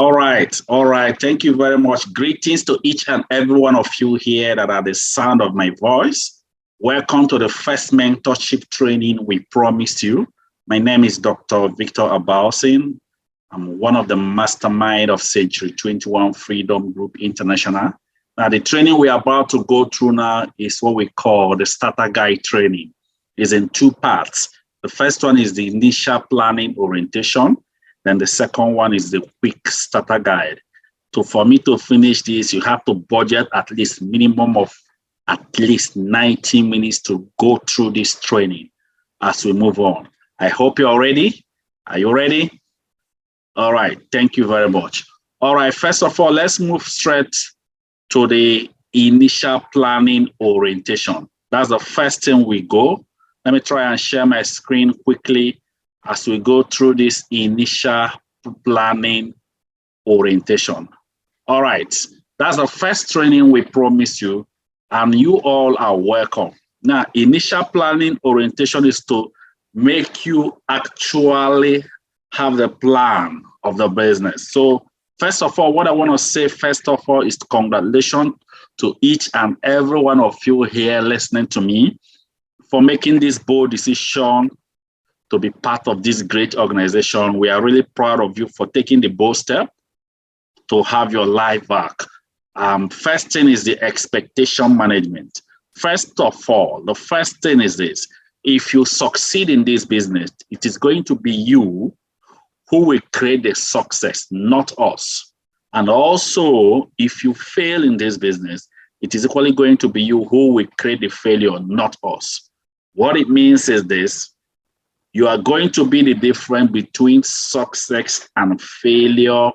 All right, all right. Thank you very much. Greetings to each and every one of you here that are the sound of my voice. Welcome to the first mentorship training we promised you. My name is Dr. Victor Abalsin. I'm one of the mastermind of Century 21 Freedom Group International. Now, the training we're about to go through now is what we call the starter guide training. It's in two parts. The first one is the initial planning orientation. Then the second one is the quick starter guide. So for me to finish this, you have to budget at least minimum of at least 90 minutes to go through this training as we move on. I hope you're ready. Are you ready? All right. Thank you very much. All right. First of all, let's move straight to the initial planning orientation. That's the first thing we go. Let me try and share my screen quickly as we go through this initial planning orientation. All right, that's the first training we promised you, and you all are welcome. Now, initial planning orientation is to make you actually have the plan of the business. So first of all, what I want to say first of all is congratulations to each and every one of you here listening to me for making this bold decision to be part of this great organization. We are really proud of you for taking the bold step to have your life back. First thing is the expectation management. First of all, the first thing is this: if you succeed in this business, it is going to be you who will create the success, not us. And also, if you fail in this business, it is equally going to be you who will create the failure, not us. What it means is this: you are going to be the difference between success and failure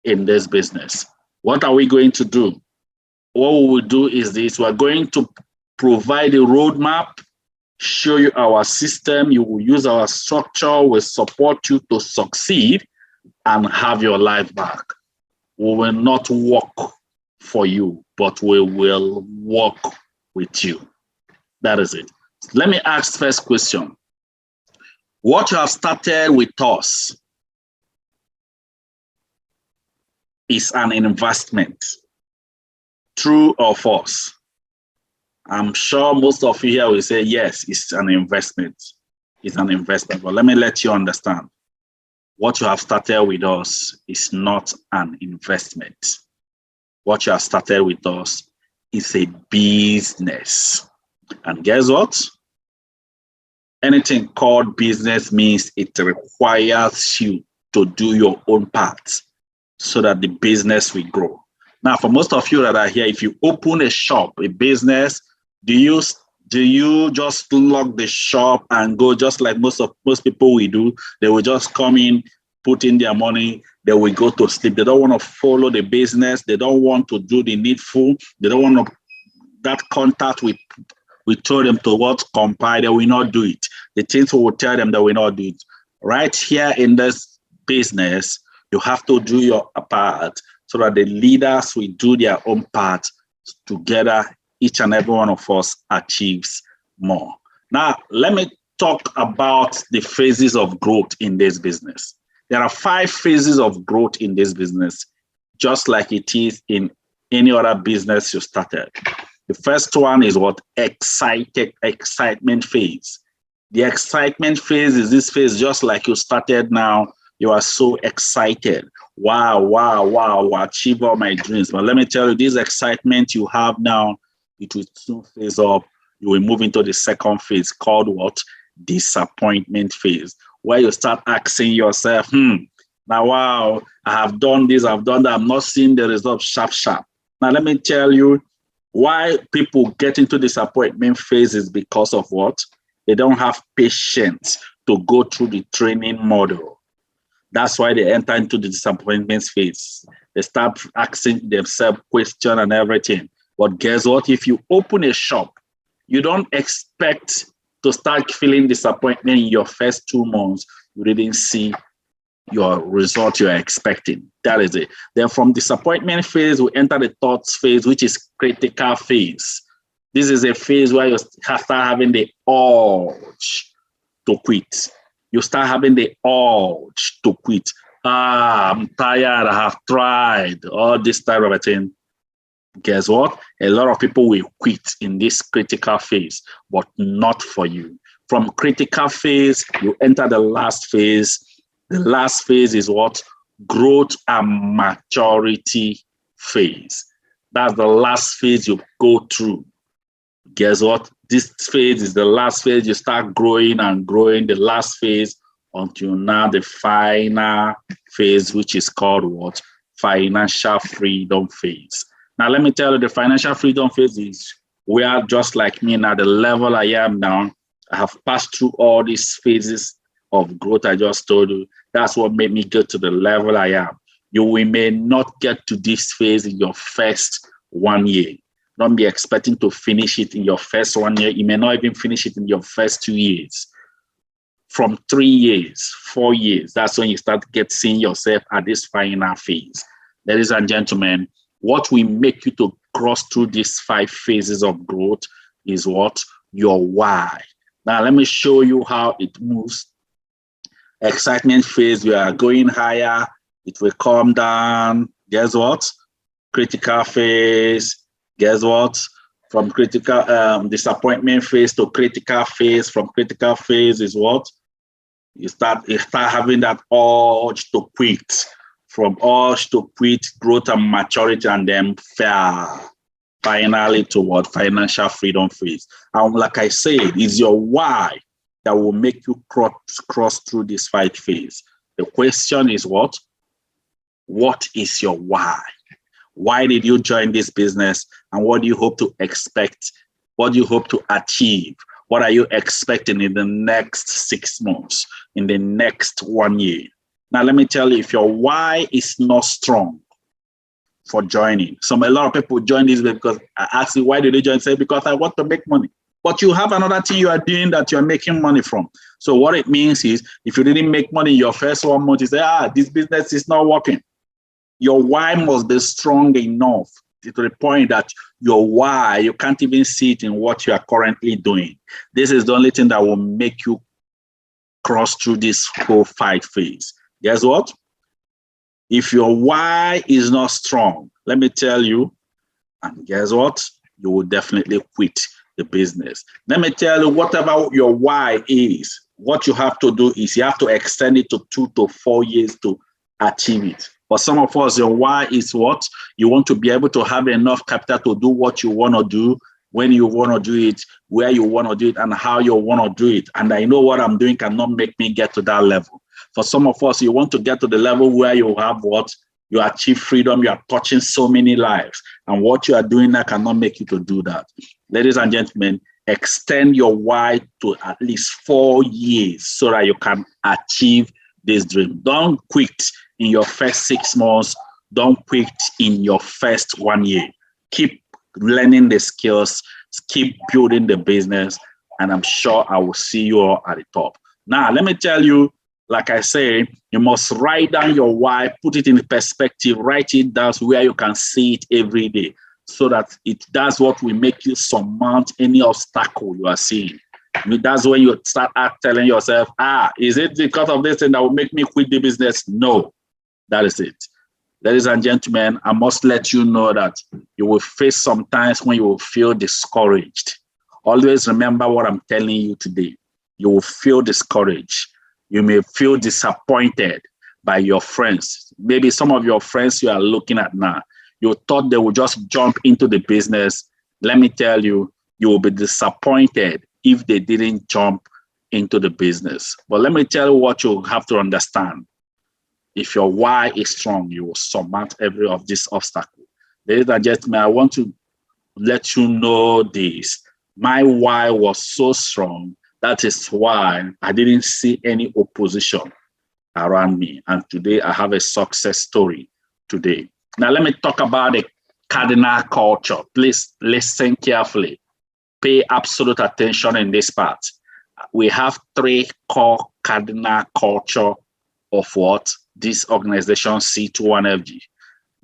in this business. What are we going to do? What we will do is this: we are going to provide a roadmap, show you our system, you will use our structure, we'll support you to succeed and have your life back. We will not work for you, but we will work with you. That is it. Let me ask first question. What you have started with us is an investment, true or false? I'm sure most of you here will say, yes, it's an investment. It's an investment. But let me let you understand. What you have started with us is not an investment. What you have started with us is a business. And guess what? Anything called business means it requires you to do your own part so that the business will grow. Now, for most of you that are here, if you open a shop, a business, do you just lock the shop and go just like most people will do? They will just come in, put in their money, they will go to sleep. They don't want to follow the business. They don't want to do the needful. They don't want that contact with. We told them to what compile, they will not do it. The things we will tell them, they will not do it. Right here in this business, you have to do your part so that the leaders will do their own part. Together, each and every one of us achieves more. Now, let me talk about the phases of growth in this business. There are 5 phases of growth in this business, just like it is in any other business you started. The first one is what? Excitement phase. The excitement phase is this phase just like you started now. You are so excited. Wow, achieve all my dreams. But let me tell you, this excitement you have now, it will soon phase up. You will move into the second phase called what? Disappointment phase, where you start asking yourself, now, wow, I have done this, I've done that, I'm not seeing the results sharp. Now, let me tell you, why people get into disappointment phase is because of what? They don't have patience to go through the training model. That's why they enter into the disappointment phase. They start asking themselves questions and everything. But guess what? If you open a shop, you don't expect to start feeling disappointment in your first 2 months. You didn't see your result you're expecting. That is it. Then from disappointment phase, we enter the thoughts phase, which is critical phase. This is a phase where you start having the urge to quit. You start having the urge to quit. I'm tired. I have tried all this type of a thing. Guess what? A lot of people will quit in this critical phase, but not for you. From critical phase, you enter the last phase. The last phase is what? Growth and maturity phase. That's the last phase you go through. Guess what? This phase is the last phase. You start growing and growing. The last phase until now the final phase, which is called what? Financial freedom phase. Now, let me tell you, the financial freedom phase is where, just like me now, the level I am now, I have passed through all these phases of growth I just told you. That's what made me get to the level I am. You may not get to this phase in your first 1 year. Don't be expecting to finish it in your first 1 year. You may not even finish it in your first 2 years. From 3 years, 4 years, that's when you start seeing yourself at this final phase. Ladies and gentlemen, what will make you to cross through these 5 phases of growth is what? Your why. Now, let me show you how it moves. Excitement phase, you are going higher. It will calm down. Guess what? Critical phase. Guess what? From critical disappointment phase to critical phase. From critical phase is what? You start having that urge to quit. From urge to quit, growth and maturity, and then fail. Finally to what? Financial freedom phase. And like I said, it's your why that will make you cross through this 5 phase. The question is what? What is your why? Why did you join this business? And what do you hope to expect? What do you hope to achieve? What are you expecting in the next 6 months, in the next 1 year? Now, let me tell you, if your why is not strong for joining, a lot of people join this because I ask you, why did they join? Say, because I want to make money. But you have another thing you are doing that you're making money from. So what it means is, if you didn't make money in your first 1 month, you say, this business is not working. Your why must be strong enough to the point that your why, you can't even see it in what you are currently doing. This is the only thing that will make you cross through this whole 5 phase. Guess what? If your why is not strong, let me tell you, and guess what? You will definitely quit the business. Let me tell you, whatever your why is, what you have to do is you have to extend it to 2 to 4 years to achieve it. For some of us, your why is what? You want to be able to have enough capital to do what you want to do, when you want to do it, where you want to do it, and how you want to do it. And I know what I'm doing cannot make me get to that level. For some of us, you want to get to the level where you have what? You achieve freedom, you are touching so many lives. And what you are doing now cannot make you to do that. Ladies and gentlemen, extend your why to at least 4 years so that you can achieve this dream. Don't quit in your first 6 months. Don't quit in your first 1 year. Keep learning the skills, keep building the business, and I'm sure I will see you all at the top. Now, let me tell you, like I say, you must write down your why, put it in perspective, write it down where you can see it every day, so that that's what will make you surmount any obstacle you are seeing. That's when you start telling yourself, is it because of this thing that will make me quit the business? No, that is it. Ladies and gentlemen, I must let you know that you will face some times when you will feel discouraged. Always remember what I'm telling you today. You will feel discouraged. You may feel disappointed by your friends. Maybe some of your friends you are looking at now, you thought they would just jump into the business. Let me tell you, you will be disappointed if they didn't jump into the business. But let me tell you what you have to understand. If your why is strong, you will surmount every of these obstacles. Ladies and gentlemen, I want to let you know this. My why was so strong. That is why I didn't see any opposition around me. And today I have a success story today. Now let me talk about the cardinal culture. Please listen carefully. Pay absolute attention in this part. We have 3 core cardinal culture of what? This organization C21FG.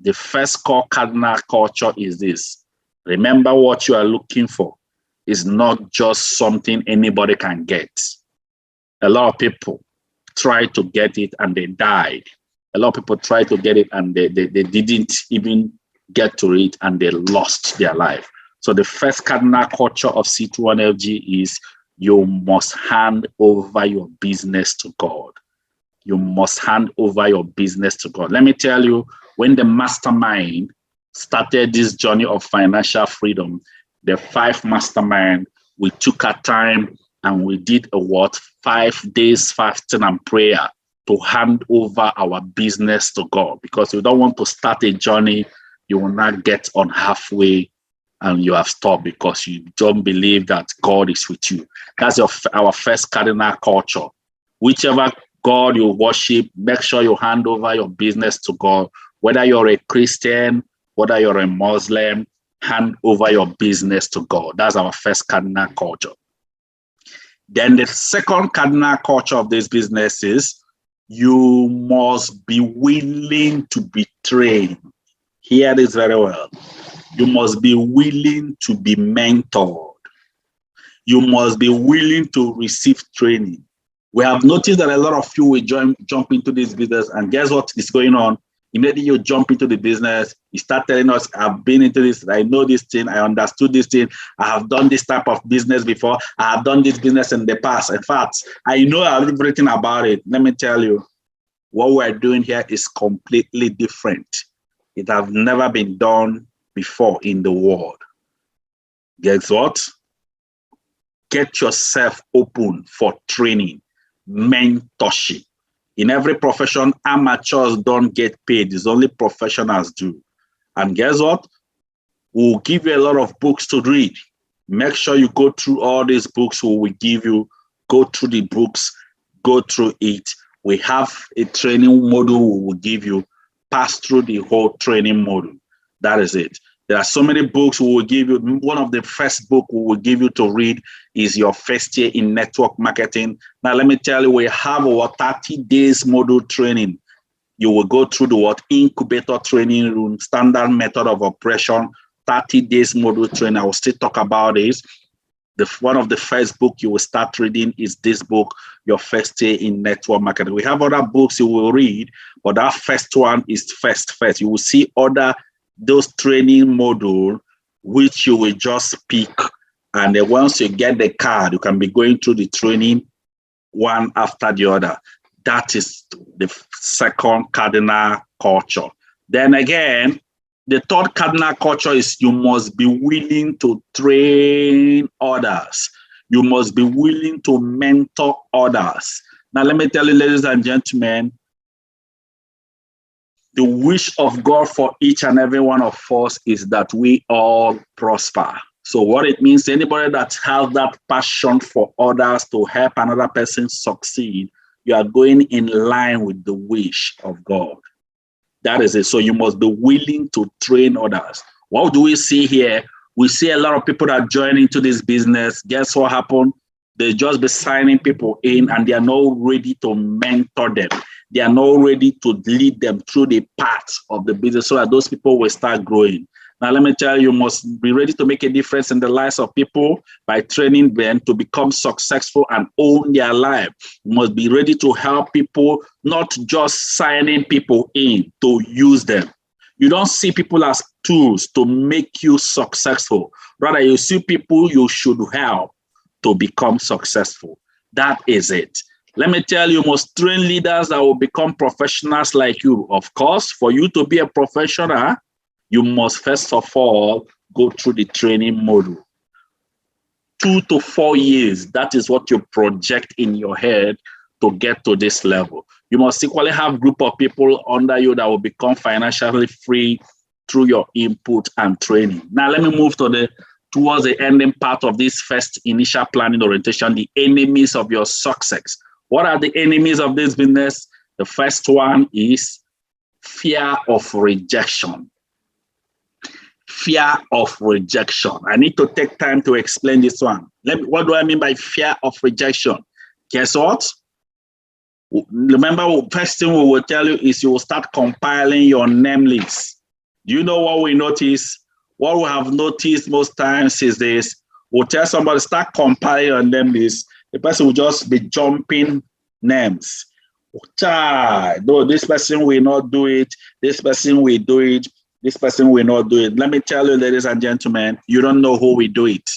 The first core cardinal culture is this. Remember, what you are looking for is not just something anybody can get. A lot of people try to get it and they died. A lot of people try to get it and they didn't even get to it and they lost their life. So the first cardinal culture of C21FG is you must hand over your business to God. You must hand over your business to God. Let me tell you, when the mastermind started this journey of financial freedom, the 5 mastermind, we took our time and we did 5 days fasting and prayer to hand over our business to God, because we don't want to start a journey you will not get on halfway and you have stopped because you don't believe that God is with you. That's our first cardinal culture. Whichever God you worship, make sure you hand over your business to God. Whether you're a Christian, whether you're a Muslim, hand over your business to God. That's our first cardinal culture. Then the second cardinal culture of this business is you must be willing to be trained. Hear this very well. You must be willing to be mentored. You must be willing to receive training. We have noticed that a lot of you will jump into this business, and guess what is going on? Immediately you jump into the business, you start telling us, I've been into this, I know this thing, I understood this thing, I have done this type of business before, I have done this business in the past. In fact, I know everything about it. Let me tell you, what we're doing here is completely different. It has never been done before in the world. Guess what? Get yourself open for training, mentorship. In every profession, amateurs don't get paid. It's only professionals do. And guess what? We'll give you a lot of books to read. Make sure you go through all these books we will give you. Go through the books. Go through it. We have a training module we will give you. Pass through the whole training module. That is it. There are so many books we will give you. One of the first books we will give you to read is your first year in network marketing. Now, let me tell you, we have our 30 days module training. You will go through the incubator training room, standard method of operation, 30 days module training. I will still talk about this. One of the first book you will start reading is this book, Your First Day in Network Marketing. We have other books you will read, but that first one is first. You will see those training module, which you will just pick. And then once you get the card, you can be going through the training one after the other. That is the second cardinal culture. Then again, the third cardinal culture is you must be willing to train others. You must be willing to mentor others. Now, let me tell you, ladies and gentlemen, the wish of God for each and every one of us is that we all prosper. So what it means, anybody that has that passion for others to help another person succeed, you are going in line with the wish of God. That is it. So you must be willing to train others. What do we see here? We see a lot of people that join into this business. Guess what happened? They just be signing people in and they are not ready to mentor them. They are not ready to lead them through the path of the business so that those people will start growing. Now, let me tell you, you must be ready to make a difference in the lives of people by training them to become successful and own their life. You must be ready to help people, not just signing people in to use them. You don't see people as tools to make you successful. Rather, you see people you should help to become successful. That is it. Let me tell you, you must train leaders that will become professionals like you. Of course, for you to be a professional, you must first of all go through the training module. 2 to 4 years, that is what you project in your head to get to this level. You must equally have a group of people under you that will become financially free through your input and training. Now, let me move towards the ending part of this first initial planning orientation, the enemies of your success. What are the enemies of this business? The first one is fear of rejection. Fear of rejection. I need to take time to explain this one. What do I mean by fear of rejection? Guess what? Remember, first thing we will tell you is you will start compiling your name list. Do you know what we notice? What we have noticed most times is this. We'll tell somebody, start compiling your name list. The person will just be jumping names. Child, no, this person will not do it. This person will do it. This person will not do it. Let me tell you, ladies and gentlemen, you don't know who will do it.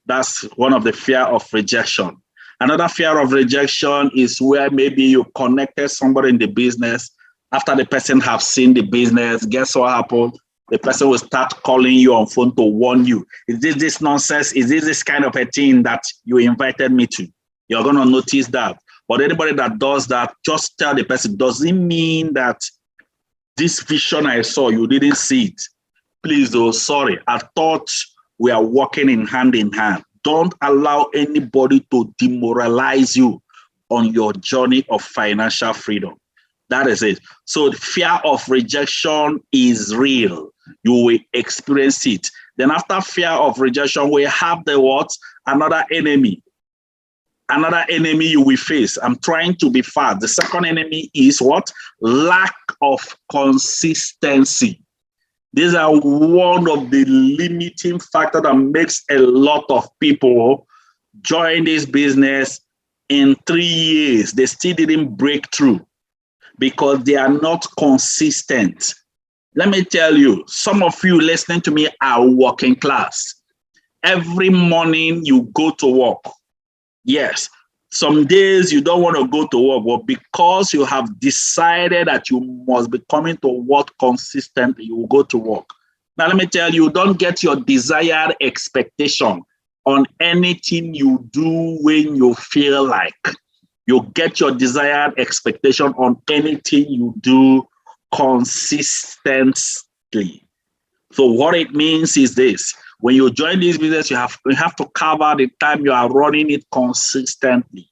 That's one of the fear of rejection. Another fear of rejection is where maybe you connected somebody in the business. After the person have seen the business, guess what happened? The person will start calling you on phone to warn you. Is this nonsense? Is this kind of a thing that you invited me to? You're going to notice that. But anybody that does that, just tell the person, doesn't mean that this vision I saw, you didn't see it. Please, oh, sorry. I thought we are working in hand. Don't allow anybody to demoralize you on your journey of financial freedom. That is it. So the fear of rejection is real. You will experience it. Then after fear of rejection, we have the what? Another enemy. Another enemy you will face. I'm trying to be fast. The second enemy is what? Lack of consistency. These are one of the limiting factors that makes a lot of people join this business in 3 years. They still didn't break through because they are not consistent. Let me tell you, some of you listening to me are working class. Every morning you go to work. Yes, some days you don't want to go to work, but because you have decided that you must be coming to work consistently, you will go to work. Now, let me tell you, don't get your desired expectation on anything you do when you feel like. You get your desired expectation on anything you do consistently. So what it means is this. When you join this business, you have to cover the time you are running it consistently.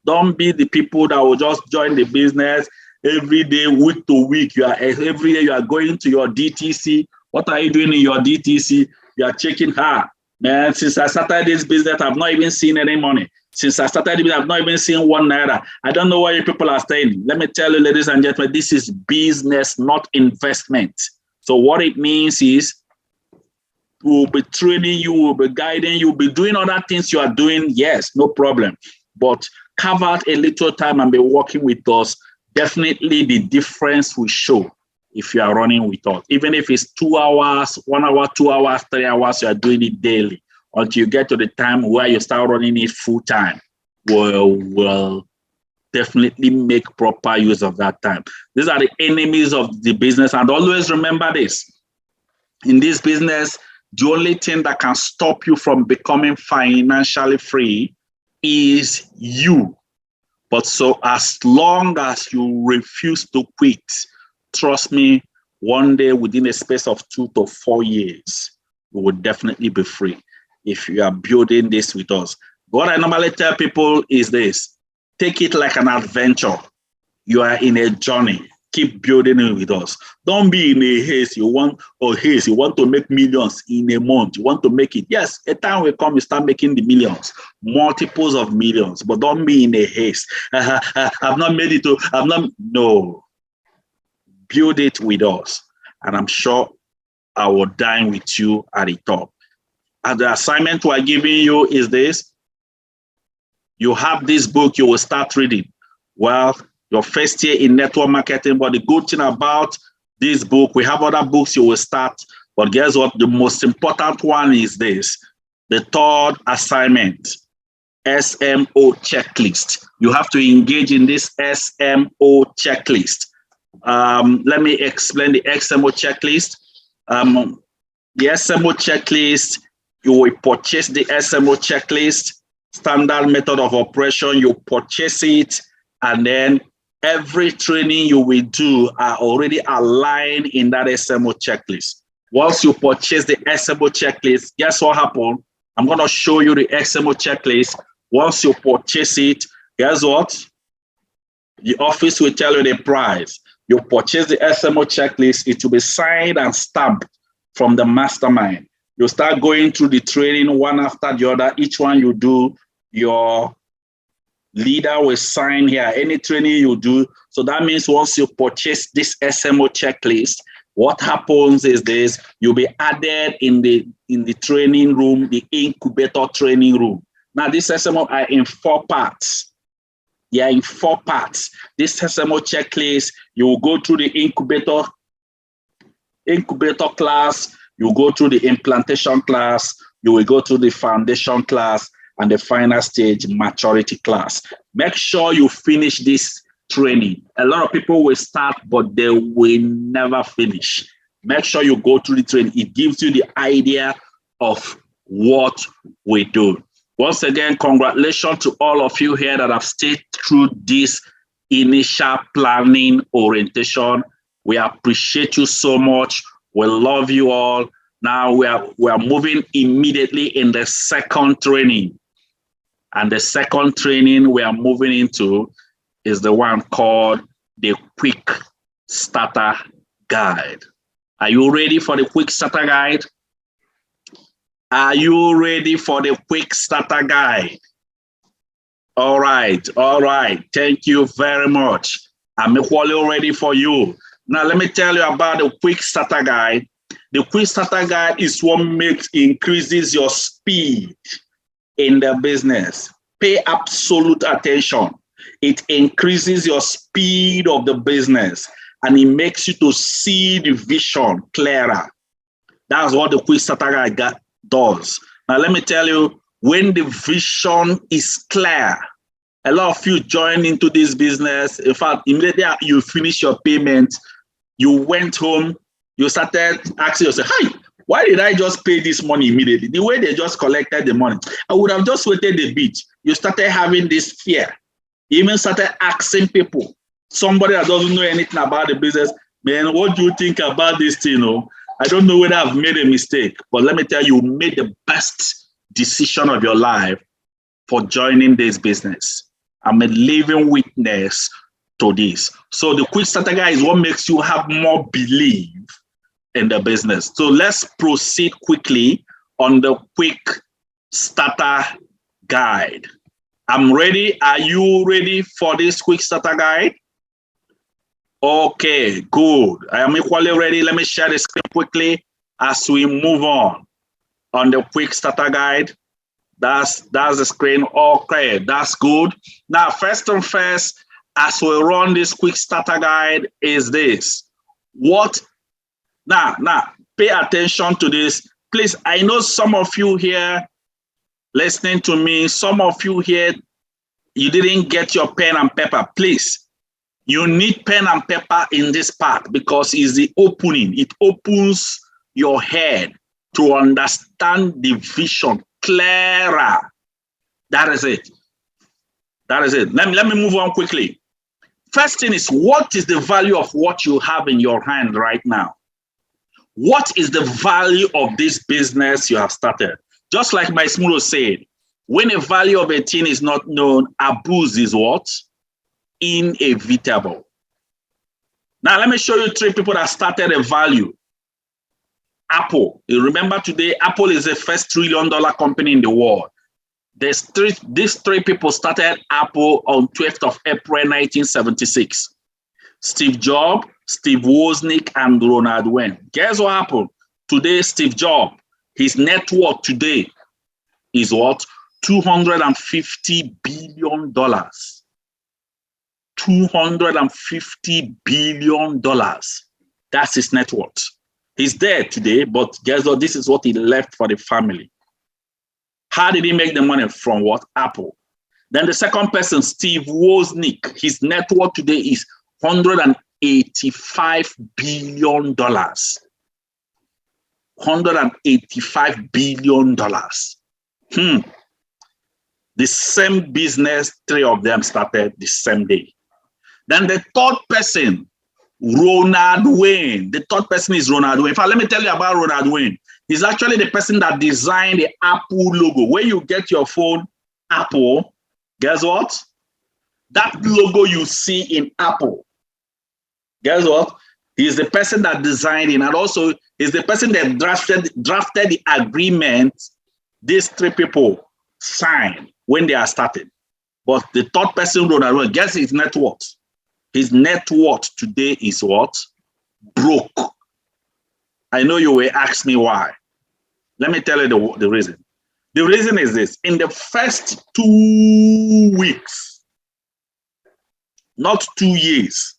Don't be the people that will just join the business every day, week to week. Every day you are going to your DTC. What are you doing in your DTC? You are checking her. Man, since I started this business, I've not even seen any money. Since I started this, I've not even seen 1 naira. I don't know why you people are staying. Let me tell you, ladies and gentlemen, this is business, not investment. So what it means is, we'll be training you, we'll be guiding you, we'll be doing other things you are doing. Yes, no problem. But carve out a little time and be working with us. Definitely the difference will show if you are running with us. Even if it's 2 hours, 1 hour, 2 hours, 3 hours, you are doing it daily until you get to the time where you start running it full time. We'll definitely make proper use of that time. These are the enemies of the business. And always remember this. In this business, the only thing that can stop you from becoming financially free is you. But so as long as you refuse to quit, trust me, one day within a space of 2 to 4 years, you will definitely be free if you are building this with us. What I normally tell people is this: take it like an adventure. You are in a journey. Keep building it with us. Don't be in a haste. You want to make millions in a month. You want to make it. Yes, a time will come, you start making the millions, multiples of millions, but don't be in a haste. I've not made it. No. Build it with us. And I'm sure I will dine with you at the top. And the assignment we're giving you is this. You have this book, you will start reading. Well, your first year in network marketing, but the good thing about this book, we have other books you will start, but guess what? The most important one is this. The third assignment, SMO checklist. You have to engage in this SMO checklist. Let me explain the SMO checklist. The SMO checklist, you will purchase the SMO checklist, standard method of operation, you purchase it, and then every training you will do are already aligned in that SMO checklist. Once you purchase the SMO checklist, guess what happened? I'm going to show you the SMO checklist. Once you purchase it, guess what? The office will tell you the price. You purchase the SMO checklist, it will be signed and stamped from the mastermind. You start going through the training one after the other. Each one you do, your leader will sign here, any training you do. So that means once you purchase this SMO checklist, what happens is this: you'll be added in the training room, the incubator training room. Now, this SMO are in 4 parts. They are in 4 parts. This SMO checklist, you will go through the incubator class, you go through the implantation class, you will go through the foundation class, and the final stage, maturity class. Make sure you finish this training. A lot of people will start, but they will never finish. Make sure you go through the training. It gives you the idea of what we do. Once again, congratulations to all of you here that have stayed through this initial planning orientation. We appreciate you so much. We love you all. Now we are moving immediately in the second training. And the second training we are moving into is the one called the Quick Starter Guide. Are you ready for the Quick Starter Guide? Are you ready for the Quick Starter Guide? All right. Thank you very much. I'm equally ready for you. Now, let me tell you about the Quick Starter Guide. The Quick Starter Guide is what increases your speed in the business. Pay absolute attention. It increases your speed of the business and it makes you to see the vision clearer. That's what the Quick Starter Guide does. Now, let me tell you, when the vision is clear, a lot of you join into this business. In fact, immediately you finish your payment, you went home, you started asking yourself, hey, why did I just pay this money immediately? The way they just collected the money, I would have just waited a bit. You started having this fear. You even started asking people, somebody that doesn't know anything about the business, man, what do you think about this thing? I don't know whether I've made a mistake, but let me tell you, you made the best decision of your life for joining this business. I'm a living witness to this. So the Quick Starter Guide is what makes you have more belief in the business. So let's proceed quickly on the Quick Starter Guide. I'm ready. Are you ready for this Quick Starter Guide? Okay, good. I am equally ready. Let me share the screen quickly as we move on the Quick Starter Guide. That's the screen. Okay, that's good. Now, first and first, as we run this Quick Starter Guide, is this. Now, pay attention to this. Please, I know some of you here listening to me, some of you here, you didn't get your pen and paper. Please, you need pen and paper in this part because it's the opening. It opens your head to understand the vision clearer. That is it. Let me move on quickly. First thing is, what is the value of what you have in your hand right now? What is the value of this business you have started? Just like my Smulo said, when a value of a thing is not known, abuse is what? Inevitable. Now, let me show you 3 people that started a value. Apple. You remember today, Apple is the first $1 trillion company in the world. These 3 people started Apple on 12th of April, 1976. Steve Jobs, Steve Wozniak, and Ronald Wayne. Guess what happened? Today, Steve Jobs, his net worth today is what? $250 billion. $250 billion. That's his net worth. He's dead today, but guess what? This is what he left for the family. How did he make the money? From what? Apple. Then the second person, Steve Wozniak, his net worth today is $185 billion. $185 billion. The same business, 3 of them started the same day. Then the third person, Ronald Wayne. The third person is Ronald Wayne. In fact, let me tell you about Ronald Wayne. He's actually the person that designed the Apple logo. When you get your phone, Apple, guess what? That logo you see in Apple, guess what? He's the person that designed it, and also he's the person that drafted the agreement these 3 people signed when they are started. But the third person, Ronald Wayne, guess his net worth. His net worth today is what? Broke. I know you will ask me why. Let me tell you the reason. The reason is this. In the first 2 weeks, Not 2 years,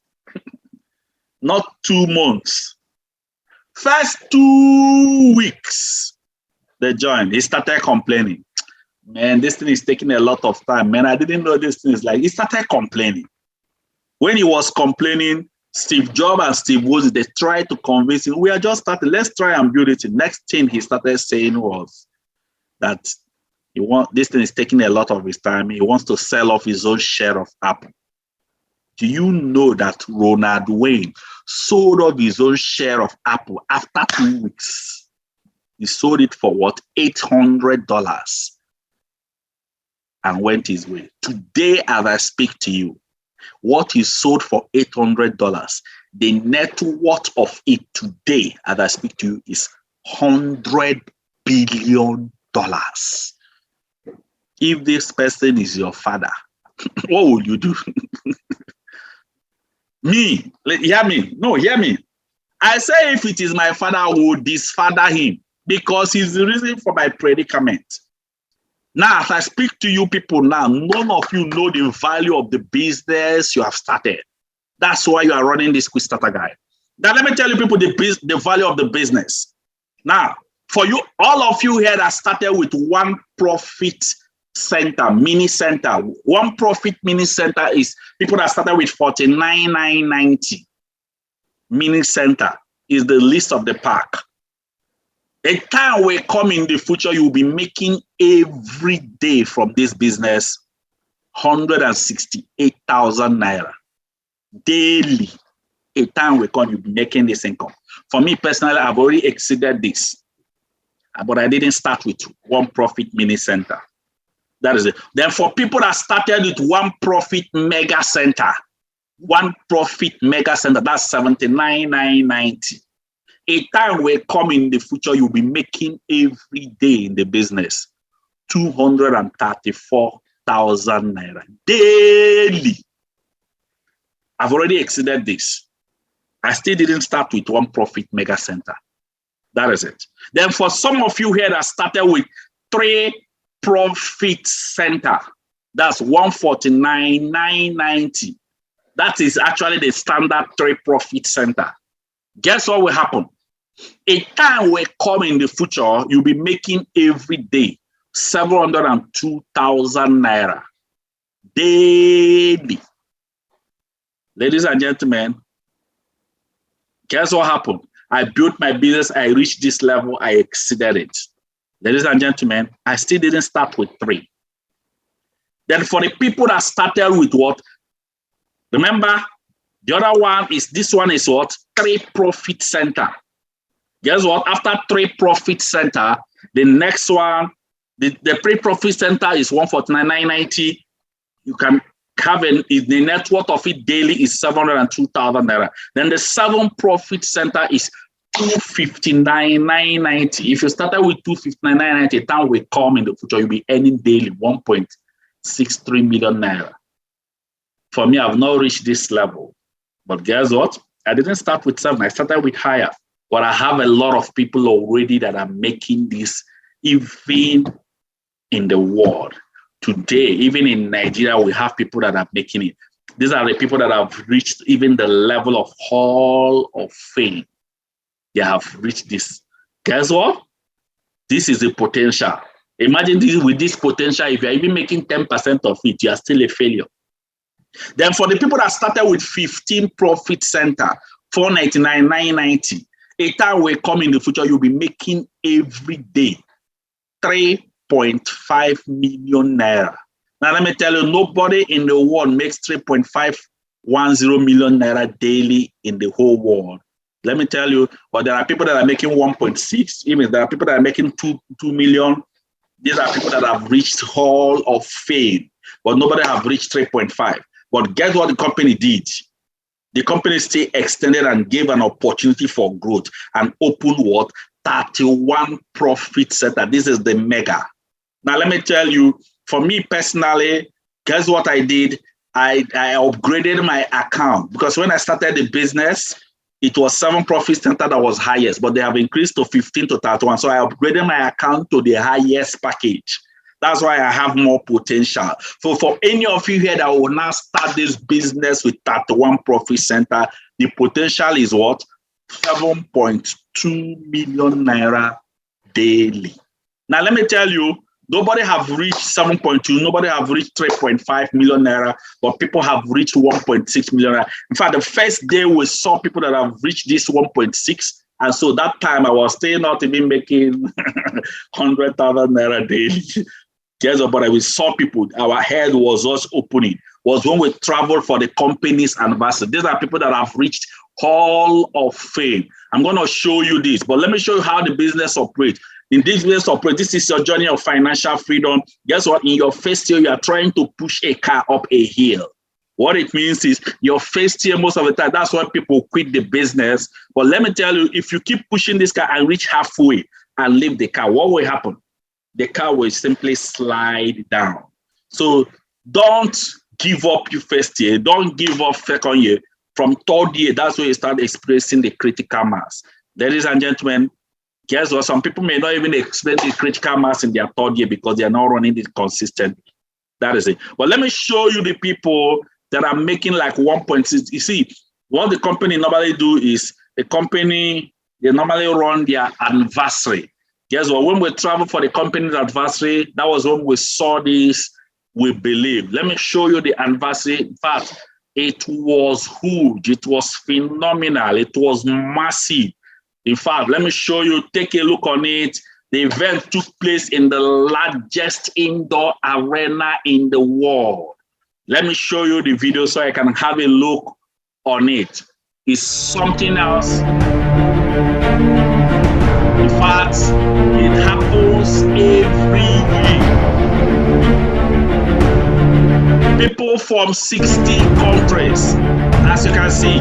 not 2 months. First 2 weeks, they joined. He started complaining. Man, this thing is taking a lot of time. Man, I didn't know this thing is like, he started complaining. When he was complaining, Steve Jobs and Steve Woz, they tried to convince him, we are just starting, let's try and build it. The next thing he started saying was that this thing is taking a lot of his time. He wants to sell off his own share of Apple. Do you know that Ronald Wayne sold off his own share of Apple after 2 weeks? He sold it for what? $800 and went his way. Today, as I speak to you, what he sold for $800, the net worth of it today, as I speak to you, is $100 billion. If this person is your father, what will you do? Me, hear me. No, hear me. I say if it is my father, I will disfather him because he's the reason for my predicament. Now, as I speak to you people now, none of you know the value of the business you have started. That's why you are running this quick starter guide. Now, let me tell you people the value of the business. Now, for you, all of you here that started with one profit center, mini center. One profit mini center is people that started with $49,990. Mini center is the least of the pack. A time will come in the future, you will be making every day from this business 168,000 naira daily. A time will come, you'll be making this income. For me personally, I've already exceeded this, but I didn't start with one profit mini center. That is it. Then for people that started with one profit mega center, that's 79,990. A time will come in the future, you'll be making every day in the business 234,000 naira daily. I've already exceeded this. I still didn't start with one profit mega center. That is it. Then for some of you here that started with 3 profit center, that's 149,990. That is actually the standard 3 profit center. Guess what will happen? A time will come in the future, you'll be making every day 702,000 naira daily. Ladies and gentlemen, guess what happened? I built my business, I reached this level, I exceeded it. Ladies and gentlemen, I still didn't start with 3. Then for the people that started with what? Remember, the other one is, this one is what? 3 profit center. Guess what? After 3 profit center, the next one, the pre-profit center is 149,990. You can have the net worth of it daily is 702,000 naira. Then the 7 profit center is 259,990. If you started with 259,990, a time will come in the future, you'll be earning daily 1.63 million naira. For me, I've not reached this level. But guess what? I didn't start with 7. I started with higher. But I have a lot of people already that are making this even in the world. Today, even in Nigeria, we have people that are making it. These are the people that have reached even the level of Hall of Fame. They have reached this. Guess what? This is the potential. Imagine this, with this potential, if you're even making 10% of it, you are still a failure. Then for the people that started with 15 profit center, 499,990, a time will come in the future, you'll be making every day 3.5 million naira. Now, let me tell you, nobody in the world makes 3.510 million naira daily in the whole world. Let me tell you, but there are people that are making 1.6, even there are people that are making 2 million. These are people that have reached Hall of Fame, but nobody have reached 3.5. But guess what the company did? The company still extended and gave an opportunity for growth and opened what? 31 profit center. This is the mega. Now, let me tell you, for me personally, guess what I did? I upgraded my account because when I started the business, it was 7 profit center that was highest, but they have increased to 15 to 31. So I upgraded my account to the highest package. That's why I have more potential. For any of you here that will now start this business with 31 Profit Center, the potential is what? 7.2 million naira daily. Now, let me tell you, nobody have reached 7.2, nobody have reached 3.5 million naira, but people have reached 1.6 million naira. In fact, the first day we saw people that have reached this 1.6, and so that time I was still not even making 100,000 naira daily. Yes, but we saw people, our head was just opening, was when we traveled for the company's anniversary. These are people that have reached Hall of Fame. I'm going to show you this, but let me show you how the business operates. In this business operate, this is your journey of financial freedom. Guess what? In your first year, you are trying to push a car up a hill. What it means is your first year, most of the time, that's why people quit the business. But let me tell you, if you keep pushing this car and reach halfway and leave the car, what will happen? The car will simply slide down. So don't give up your first year. Don't give up second year. From third year, that's where you start experiencing the critical mass. Ladies and gentlemen, guess what? Some people may not even experience the critical mass in their third year because they are not running it consistently. That is it. But let me show you the people that are making like 1.6. You see, what the company normally do is the company, they normally run their anniversary. Guess what? When we travel for the company's anniversary, that was when we saw this, we believe. Let me show you the anniversary. In fact, it was huge. It was phenomenal. It was massive. In fact, let me show you, take a look on it. The event took place in the largest indoor arena in the world. Let me show you the video so I can have a look on it. It's something else. In fact, it happens every year. People from 60 countries, as you can see,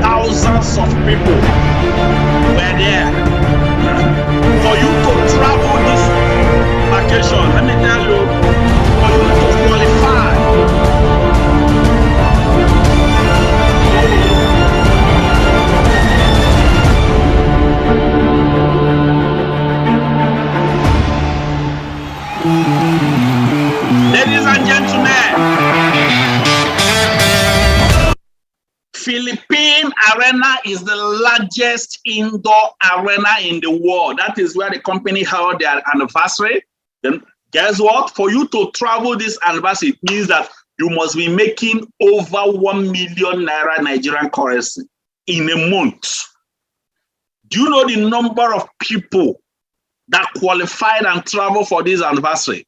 thousands of people were there. For you to travel this vacation, let me tell you, for you to qualify, ladies and gentlemen, Philippine Arena is the largest indoor arena in the world. That is where the company held their anniversary. Then guess what? For you to travel this anniversary, it means that you must be making over 1 million naira Nigerian currency in a month. Do you know the number of people that qualified and traveled for this anniversary?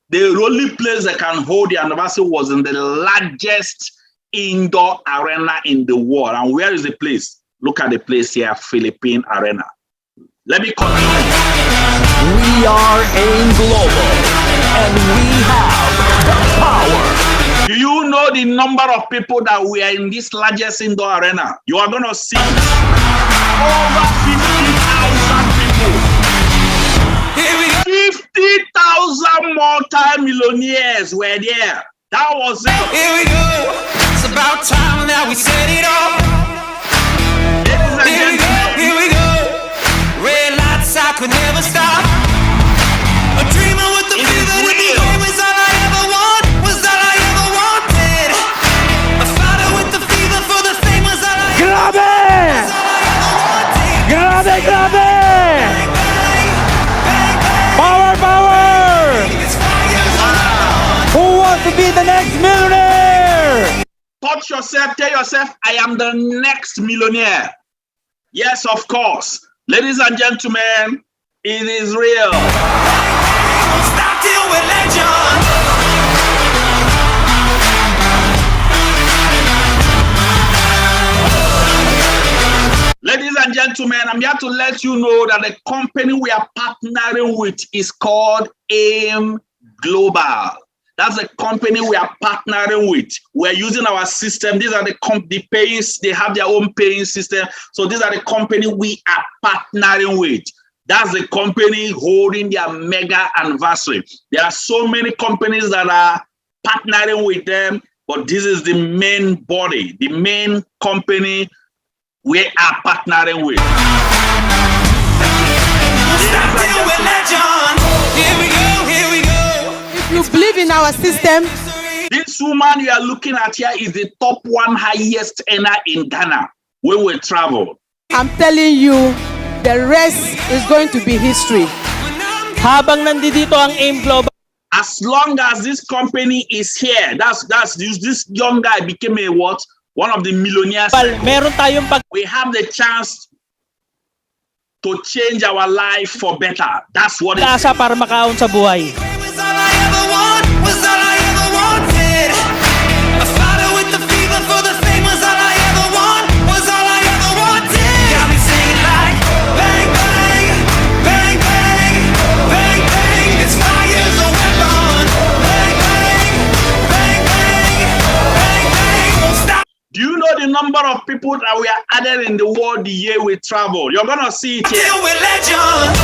The only place that can hold the anniversary was in the largest indoor arena in the world. And where is the place? Look at the place here, Philippine Arena. Let me continue. We are AIM Global, and we have the power. Do you know the number of people that we are in this largest indoor arena? You are going to see over 50,000 people. 50,000 multi-millionaires were there. That was it. Here we go. It's about time that we set it off. Here we go. Red lights, I could never stop. A dreamer with the fever to be home was all I ever want. Was all I ever wanted. A fighter with the fever for the fame was all I ever wanted. Grabe! Grabe! Bang, bang, bang, bang. Power! Power! It's fire. Who wants to be the next millionaire? Touch yourself, tell yourself, I am the next millionaire. Yes, of course. Ladies and gentlemen, it is real. Won't stop till we're legend. Ladies and gentlemen, I'm here to let you know that the company we are partnering with is called AIM Global. That's the company we are partnering with. We're using our system. These are the paying, they have their own paying system. So these are the company we are partnering with. That's the company holding their mega anniversary. There are so many companies that are partnering with them, but this is the main body, the main company we are partnering with. Won't stop till we're legend. Here we go, here we go. If you believe in our system, This woman you are looking at here is the top one highest earner in Ghana when we travel. I'm telling you, the rest is going to be history. Habang nandito ang AIM Global, As long as this company is here, this young guy became a what? One of the millionaires. meron tayong We have the chance to change our life for better. That's what it is. pag-asa para makaon sa buhay. Was all I ever want, was all I ever wanted. A fighter with the fever for the fame was all I ever want, was all I ever wanted. Got me singing like bang bang, bang bang, bang bang. This fire's a weapon. Bang bang, bang bang, bang bang. Won't stop. Do you know the number of people that we are added in the world the year we travel? You're gonna see it here. Till we're legends.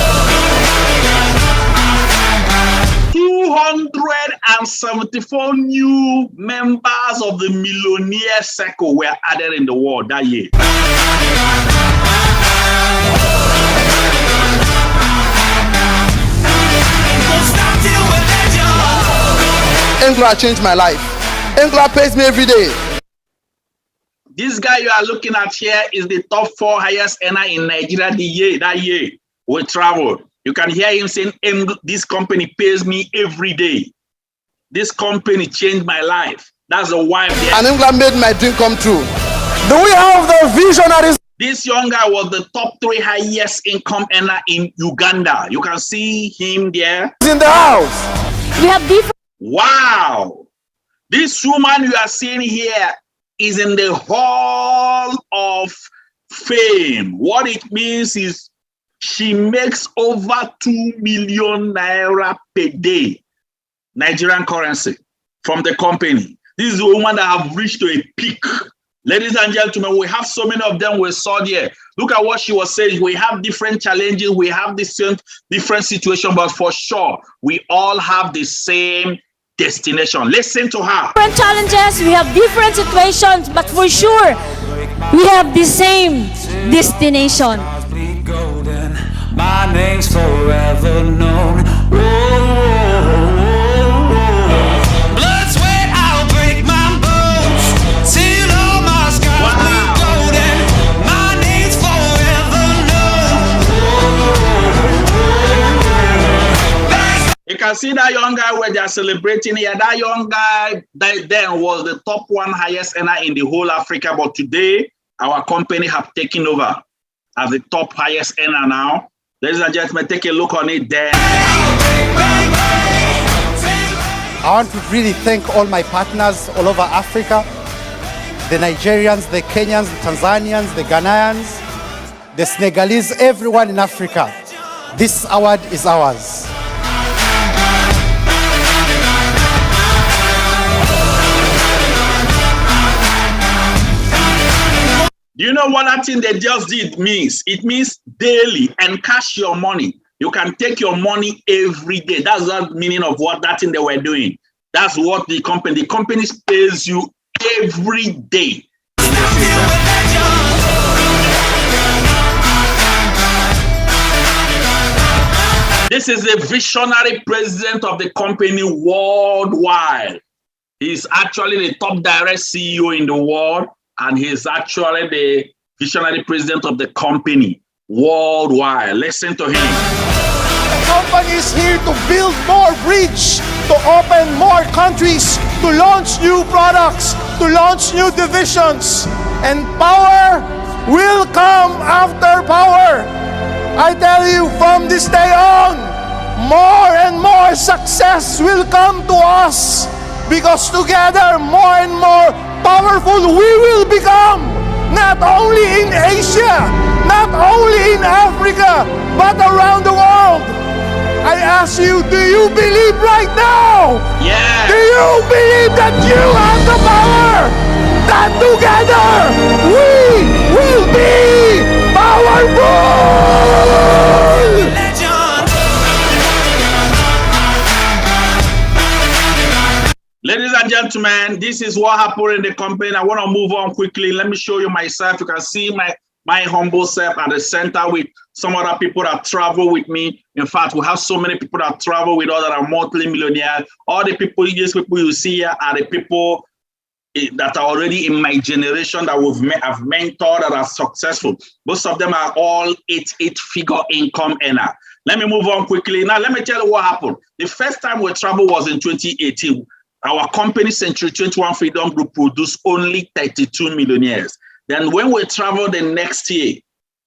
274 new members of the millionaire circle were added in the world that year. Won't stop till we're legends. Engla changed my life. Engla pays me every day. This guy you are looking at here is the top 4 highest earner in Nigeria that year we traveled. You can hear him saying, this company pays me every day. This company changed my life. That's the wife there. And Engla made my dream come true. Do we have the visionaries? This young guy was the top 3 highest income earner in Uganda. You can see him there. In the house. We have different Wow. This woman you are seeing here is in the hall of fame. What it means is she makes over 2 million naira per day, Nigerian currency, from the company. This is a woman that have reached to a peak. Ladies and gentlemen, we have so many of them we saw there. Look at what she was saying. We have different challenges. We have different situations, but for sure, we all have the same destination. Listen to her. challenges, we have different situations, but for sure, we have the same destination. Bleed golden, my name's forever known. Blood, sweat, I'll break my bones till all my scars bleed golden. My name's forever known. You can see that young guy where they are celebrating here. That young guy that then was the top 1 highest earner in the whole Africa, but today our company have taken over as the top highest earner now. Ladies and gentlemen, take a look on it there. I want to really thank all my partners all over Africa, the Nigerians, the Kenyans, the Tanzanians, the Ghanaians, the Senegalese, everyone in Africa. This award is ours. Do you know what that thing they just did means? It means daily and cash your money. You can take your money every day. That's the meaning of what that thing they were doing. That's what the company pays you every day. This is a visionary president of the company worldwide. He's actually the top direct CEO in the world, and he's actually the visionary president of the company worldwide. Listen to him. The company is here to build more bridge, to open more countries, to launch new products, to launch new divisions. And power will come after power. I tell you, from this day on, more and more success will come to us, because together, more and more powerful we will become, not only in Asia, not only in Africa, but around the world. I ask you, do you believe right now? Yeah. Do you believe that you have the power? That together we will be powerful! Ladies and gentlemen, this is what happened in the company. I want to move on quickly. Let me show you myself. You can see my humble self at the center with some other people that travel with me. In fact, we have so many people that travel with us that are multi-millionaires. All the people, these people you see here are the people that are already in my generation that I've mentored that are successful. Most of them are all eight-figure income earner. Let me move on quickly. Now, let me tell you what happened. The first time we traveled was in 2018. Our company, Century 21 Freedom Group, produced only 32 millionaires. Then when we traveled the next year,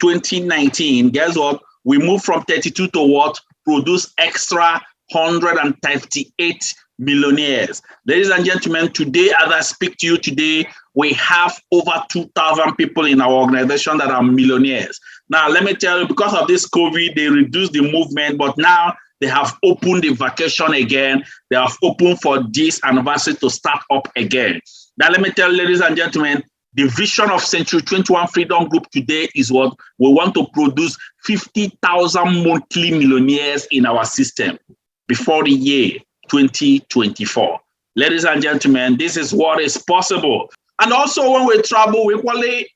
2019, guess what? We moved from 32 to what? Produce extra 138 millionaires. Ladies and gentlemen, today, as I speak to you today, we have over 2,000 people in our organization that are millionaires. Now, let me tell you, because of this COVID, they reduced the movement, but now they have opened the vacation again. They have opened for this anniversary to start up again. Now, let me tell you, ladies and gentlemen, the vision of Century 21 Freedom Group today is what? We want to produce 50,000 monthly millionaires in our system before the year 2024. Ladies and gentlemen, this is what is possible. And also when we travel, we equally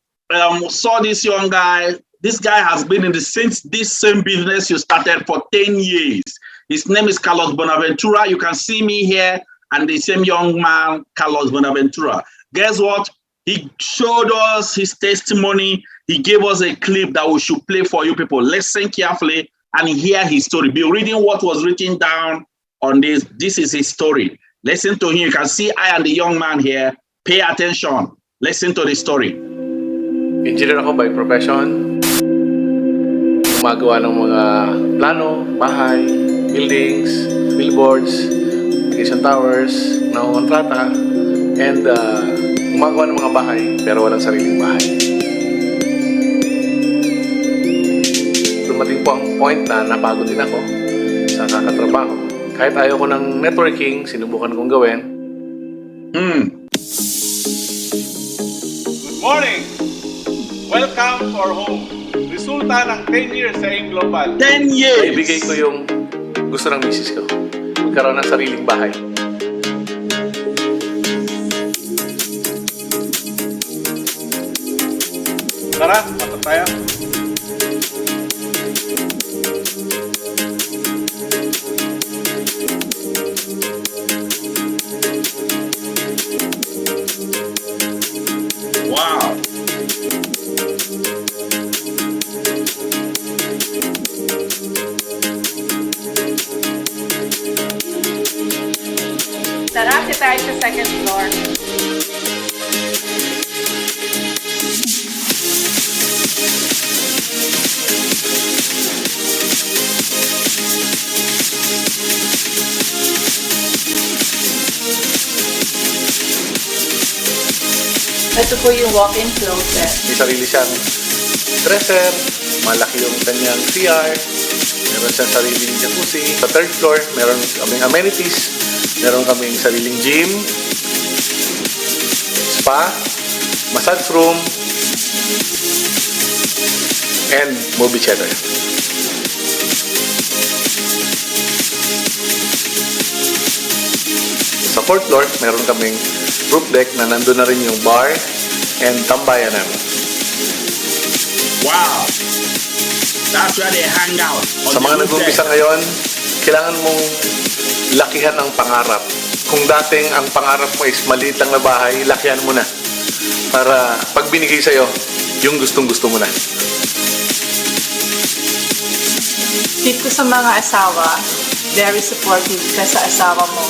saw this young guy. This guy has been in this same business you started for 10 years. His name is Carlos Bonaventura. You can see me here and the same young man, Carlos Bonaventura. Guess what? He showed us his testimony. He gave us a clip that we should play for you people. Listen carefully and hear his story. Be reading what was written down on this. This is his story. Listen to him. You can see I am the young man here. Pay attention. Listen to the story. Engineer ako by profession. Gumagawa ng mga plano, bahay, buildings, billboards, irrigation towers, kontrata, and gumagawa ng mga bahay pero walang sariling bahay. Dumating po ang point na napagod din ako sa kakatrabaho. Kahit ayaw ko ng networking, sinubukan kong gawin. Good morning! Welcome to our home. Resulta ng 10 years sa AIM Global. 10 years! Ibigay ko yung gusto ng misis ko. Magkaroon ng sariling bahay. Tara, pasok tayo. Wow! Tara, sit tayo sa second floor. Ito po yung walk-in closet. May sarili siyang dresser, malaki yung kanyang CR, meron siyang sariling jacuzzi. Sa third floor, meron kaming amenities, meron kaming sariling gym, spa, massage room, and movie theater. Sa fourth floor, meron kaming roof deck na nandun na rin yung bar and tambayan namin. Wow! That's where they hang out. Sa mga nag-umpisa ngayon, kailangan mong lakihan ang pangarap. Kung dating ang pangarap mo is maliit lang na bahay, lakihan mo na. Para pag binigay sa'yo, yung gustong-gusto mo na. Tip ko sa mga asawa, very supportive ka sa asawa mo.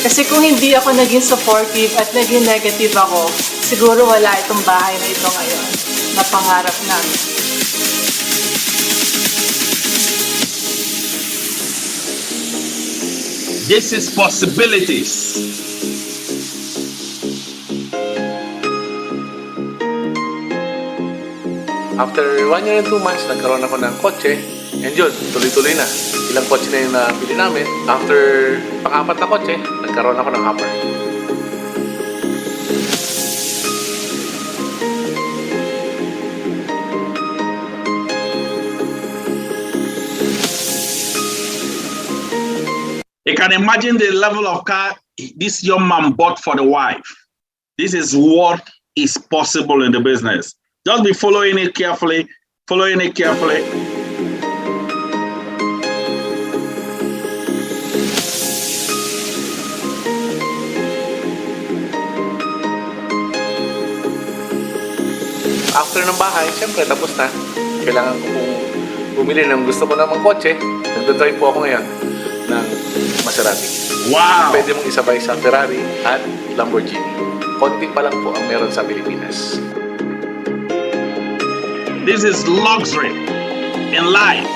Kasi kung hindi ako naging supportive at naging negative ako, siguro wala itong bahay na ito ngayon na pangarap namin. This is possibilities. After 1 year and 2 months, nagkaroon ako ng kotse. And yun, tuloy-tuloy na. Ilang kotse na yung nabili namin. After pang-apat na kotse, nagkaroon ako ng hopper. You can imagine the level of car this young man bought for the wife. This is what is possible in the business. Just be following it carefully, following it carefully. After ng bahay, syempre tapos na. Kailangan ko pong bumili ng gusto ko namang kotse. Nagdadrive po ako ngayon ng Maserati. Wow! Pwede mong isabay sa Ferrari at Lamborghini. Konti pa lang po ang meron sa Pilipinas. This is luxury in life.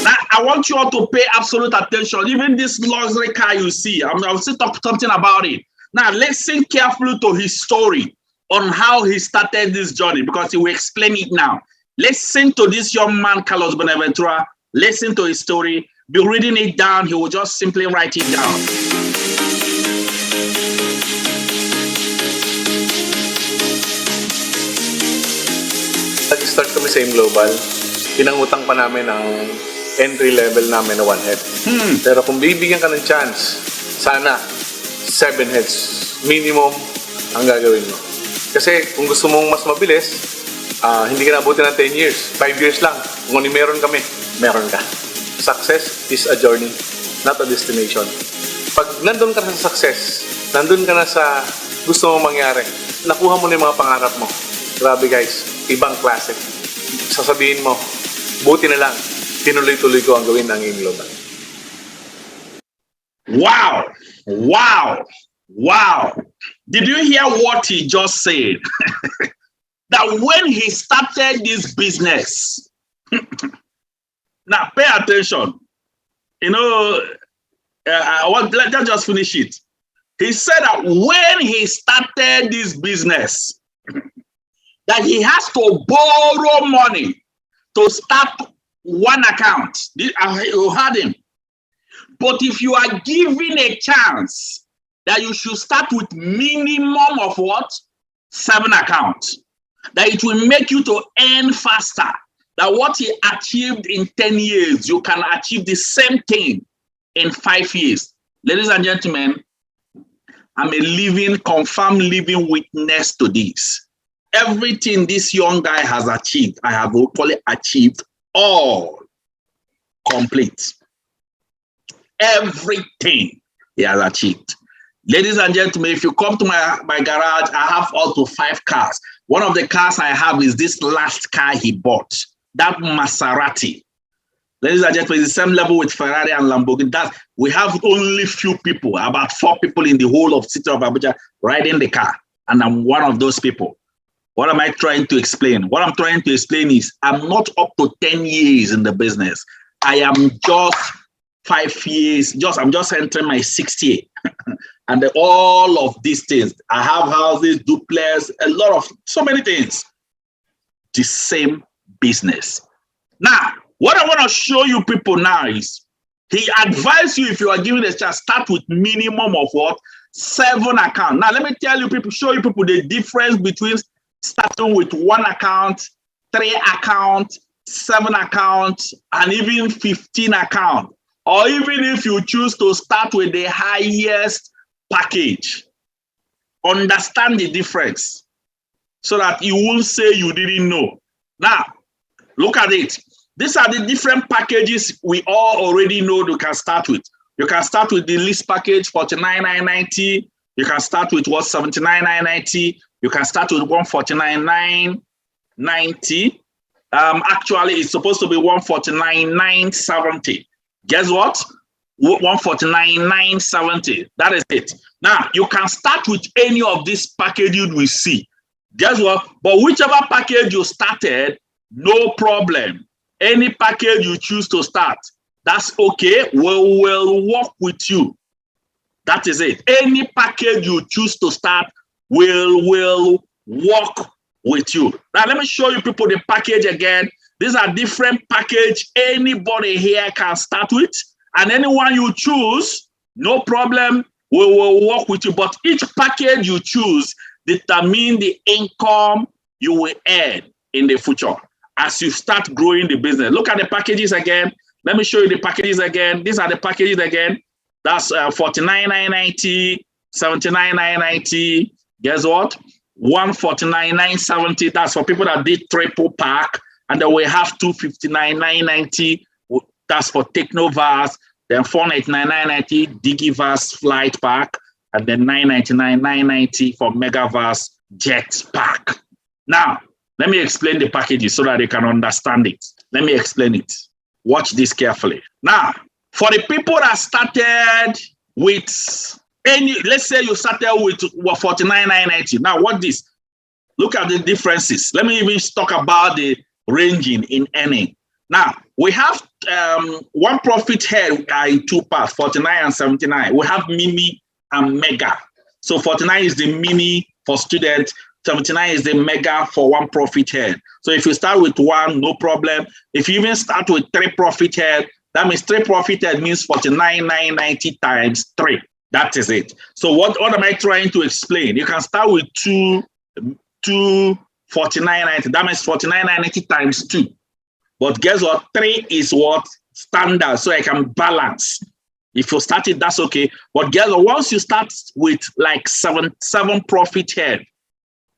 Now, I want you all to pay absolute attention. Even this luxury car you see, I'll still talk something about it. Now, listen carefully to his story on how he started this journey, because he will explain it now. Listen to this young man, Carlos Bonaventura. Listen to his story. Be reading it down. He will just simply write it down. Nag-start kami sa Global. Pinangutang pa namin ang entry level namin na 1 head. Pero kung bibigyan ka ng chance, sana 7 heads minimum ang gagawin mo. Kasi kung gusto mong mas mabilis, hindi ka nabuti ng 10 years. 5 years lang. Kung ano meron kami, meron ka. Success is a journey, not a destination. Pag nandun ka na sa success, nandun ka na sa gusto mong mangyari, nakuha mo na yung mga pangarap mo. Grabe guys, ibang klase. Sasabihin mo, buti na lang, tinuloy-tuloy ko ang gawin ng Global. Wow! Wow! Wow! Did you hear what he just said? That when he started this business, now pay attention. You know, let's just finish it. He said that when he started this business, that he has to borrow money to start one account. You heard him. But if you are given a chance that you should start with minimum of what? 7 accounts. That it will make you to earn faster. That what he achieved in 10 years, you can achieve the same thing in 5 years. Ladies and gentlemen, I'm a confirmed living witness to this. Everything this young guy has achieved, I have hopefully achieved all complete. Everything he has achieved. Ladies and gentlemen, if you come to my garage, I have up to 5 cars. One of the cars I have is this last car he bought, that Maserati. Ladies and gentlemen, it's the same level with Ferrari and Lamborghini. We have only few people, about 4 people in the whole of city of Abuja riding the car. And I'm one of those people. What am I trying to explain? What I'm trying to explain is I'm not up to 10 years in the business. I am just 5 years, I'm just entering my 6th year. And all of these things, I have houses, duplex, so many things. The same business. Now, what I want to show you people now is, he advised you, if you are given a chance, start with minimum of what? 7 accounts. Now, let me tell you people, show you people the difference between starting with 1 account, 3 accounts, 7 accounts, and even 15 accounts. Or even if you choose to start with the highest package. Understand the difference so that you won't say you didn't know. Now, look at it. These are the different packages we all already know you can start with. You can start with the least package, 49,990. You can start with what, 79,990. You can start with 149,990. Actually, it's supposed to be 149,970. Guess what? 149,970. That is it. Now, you can start with any of these packages we see. Guess what? But whichever package you started, no problem. Any package you choose to start, that's okay. We'll work with you. That is it. Any package you choose to start, will work with you. Now, let me show you people the package again. These are different packages anybody here can start with. And anyone you choose, no problem, we will work with you. But each package you choose determines the income you will earn in the future as you start growing the business. Look at the packages again. Let me show you the packages again. These are the packages again. That's 49,990, 79,990. Guess what? 149,970. That's for people that did triple pack. And then we have 259,990. That's for Technovas. Then 499,990 Digivas Flight Pack. And then 999,990 for Megavas Jet Pack. Now, let me explain the packages so that they can understand it. Let me explain it. Watch this carefully. Now, for the people that started with let's say you started with 49,990. Now, what this? Look at the differences. Let me even talk about the ranging in earning. Now, we have one profit head in two parts, 49 and 79. We have mini and mega. So 49 is the mini for students. 79 is the mega for one profit head. So if you start with one, no problem. If you even start with 3 profit head, that means 3 profit head means 49,990 times 3. That is it. So what am I trying to explain? You can start with 2 49,990. That means 49,990 times 2. But guess what? 3 is what? Standard. So I can balance. If you start it, that's okay. But guess what? Once you start with like 7 profit head,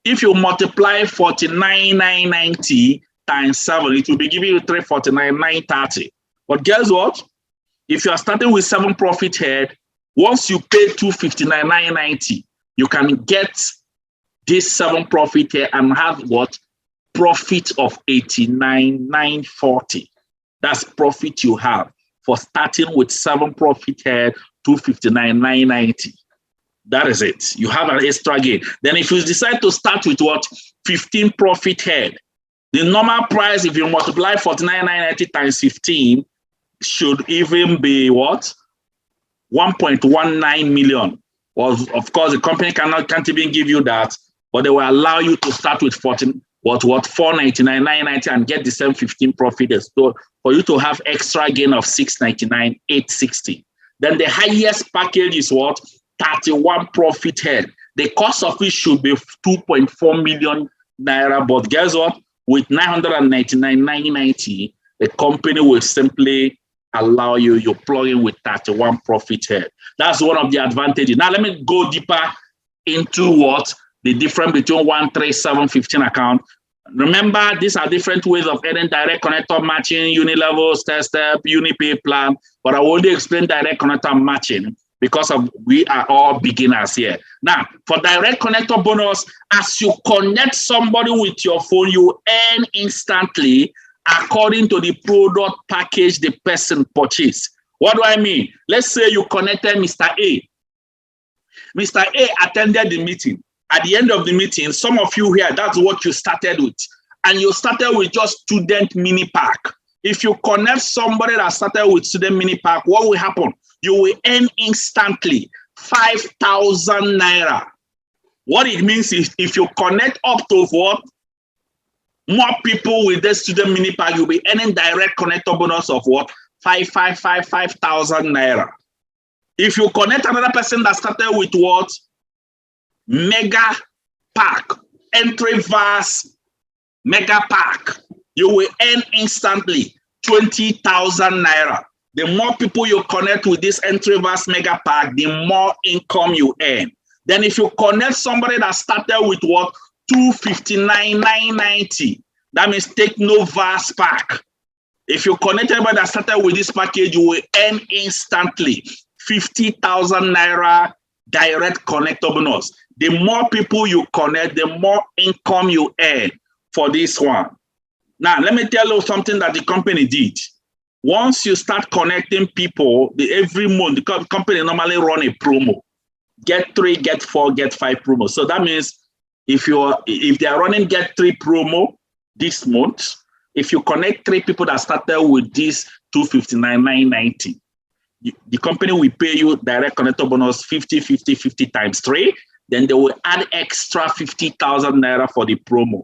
if you multiply 49,990 times 7, it will be giving you 349,930. But guess what? If you are starting with 7 profit head, once you pay 259,990, you can get this 7 profit head and have what? Profit of 89,940. That's profit you have for starting with 7 profit head, 259,990. That is it. You have an extra gain. Then if you decide to start with 15 profit head, the normal price, if you multiply 49,990 times 15, should even be what? 1.19 million. Well, of course, the company can't even give you that, but they will allow you to start with 499,990 and get the same 15 profit. So for you to have extra gain of 699,860. Then the highest package is what? 31 profit head. The cost of it should be 2.4 million naira. But guess what? With 999,990, the company will simply allow you plug in with 31 profit head. That's one of the advantages. Now let me go deeper into what the difference between 13715 account. Remember, these are different ways of earning direct connector matching, Unilevel, step, Unipay plan. But I will only explain direct connector matching because we are all beginners here. Now, for direct connector bonus, as you connect somebody with your phone, you earn instantly according to the product package the person purchased. What do I mean? Let's say you connected Mr. A. Mr. A attended the meeting. At the end of the meeting, some of you here, that's what you started with. And you started with just student mini pack. If you connect somebody that started with student mini pack, what will happen? You will earn instantly 5,000 naira. What it means is if you connect up to what? More people with the student mini pack, you'll be earning direct connector bonus of what? 5,000 naira. If you connect another person that started with what? Mega pack, entry verse, mega pack, you will earn instantly 20,000 naira. The more people you connect with this entry verse mega pack, the more income you earn. Then if you connect somebody that started with what? 259,990, that means Technovas pack. If you connect everybody that started with this package, you will earn instantly 50,000 naira direct connector bonus. The more people you connect, the more income you earn for this one. Now, let me tell you something that the company did. Once you start connecting people, every month, the company normally run a promo. Get 3, get 4, get 5 promo. So that means if they are running get 3 promo this month, if you connect 3 people that started with this 259,990, the company will pay you direct connector bonus 50 times 3. Then they will add extra 50,000 naira for the promo.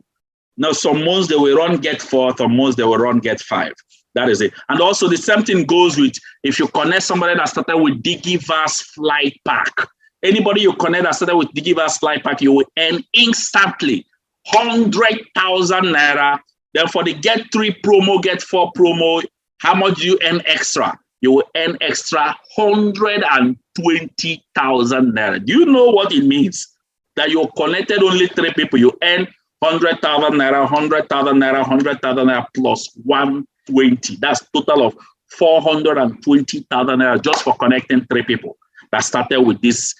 Now, some months they will run get 4, some months they will run get 5. That is it. And also the same thing goes with if you connect somebody that started with Digivas Flight Pack. Anybody you connect that started with Digivas Flight Pack, you will earn instantly 100,000 naira. Then for the get 3 promo, get 4 promo, how much do you earn extra? you will earn extra 120,000 naira. Do you know what it means? That you connected only 3 people, you earn 100,000 naira, 100,000 naira, 100,000 naira plus 120. That's total of 420,000 naira just for connecting 3 people that started with this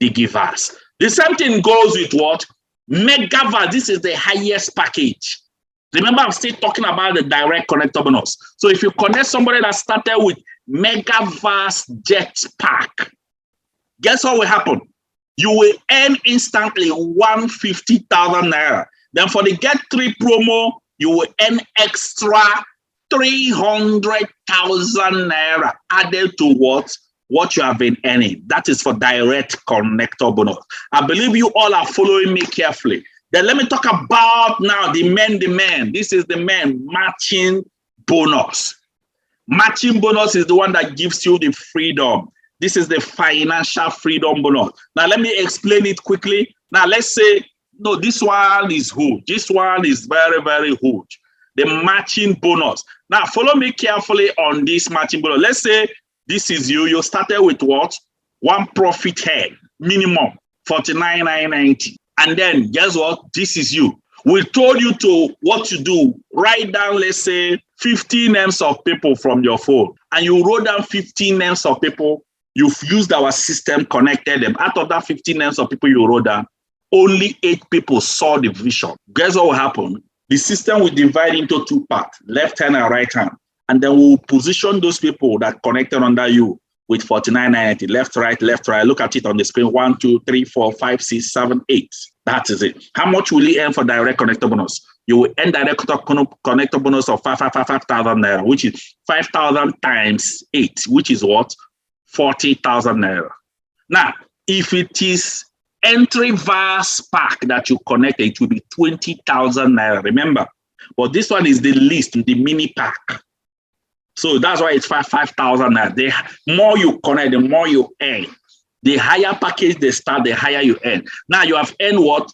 Digiverse. The same thing goes with what? Megaverse. This is the highest package. Remember, I'm still talking about the direct connector bonus. So if you connect somebody that started with Megaverse Jetpack, guess what will happen? You will earn instantly 150,000 naira. Then for the Get 3 promo, you will earn extra 300,000 naira added to what you have been earning. That is for direct connector bonus. I believe you all are following me carefully. Then let me talk about now the men. This is the men matching bonus. Matching bonus is the one that gives you the freedom. This is the financial freedom bonus. Now, let me explain it quickly. Now, let's say, no, this one is huge. This one is very, very huge. The matching bonus. Now, follow me carefully on this matching bonus. Let's say this is you. You started with what? 1 profit head, minimum, 49,990. And then, guess what? This is you. We told you what to do. Write down, let's say, 15 names of people from your phone. And you wrote down 15 names of people. You've used our system, connected them. Out of that 15 names of people you wrote down, only 8 people saw the vision. Guess what will happen? The system will divide into 2 parts, left hand and right hand. And then we'll position those people that connected under you with 49,990. Left, right, left, right. Look at it on the screen. 1, 2, 3, 4, 5, 6, 7, 8. That is it. How much will you earn for direct connector bonus? You will earn direct connector bonus of 5,000 naira, which is 5,000 times 8, which is what? 40,000 naira. Now, if it is entry verse pack that you connect, it will be 20,000 naira. Remember, but this one is the least, the mini pack. So that's why it's 5,000 naira. The more you connect, the more you earn. The higher package they start, the higher you earn. Now you have earned what?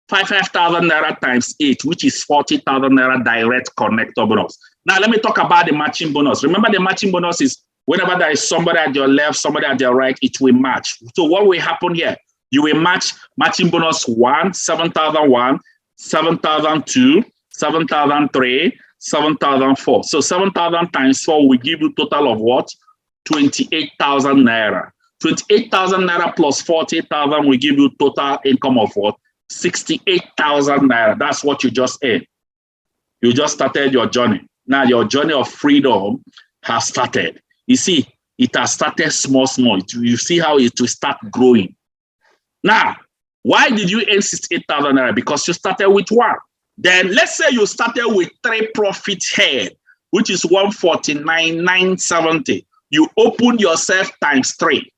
5,000 naira times 8, which is 40,000 naira direct connector bonus. Now let me talk about the matching bonus. Remember, the matching bonus is whenever there is somebody at your left, somebody at your right, it will match. So what will happen here? You will match matching bonus 1, 7,001, 7,002, 7,003, 7,004. So 7,000 times 4 will give you total of what? 28,000 naira. 28,000 naira plus 40,000 will give you total income of what? 68,000 naira. That's what you just earned. You just started your journey. Now your journey of freedom has started. You see, it has started small. You see how it will start growing. Now, why did you earn 68,000 naira? Because you started with 1. Then let's say you started with 3 profit head, which is 149,970. You opened yourself times 3.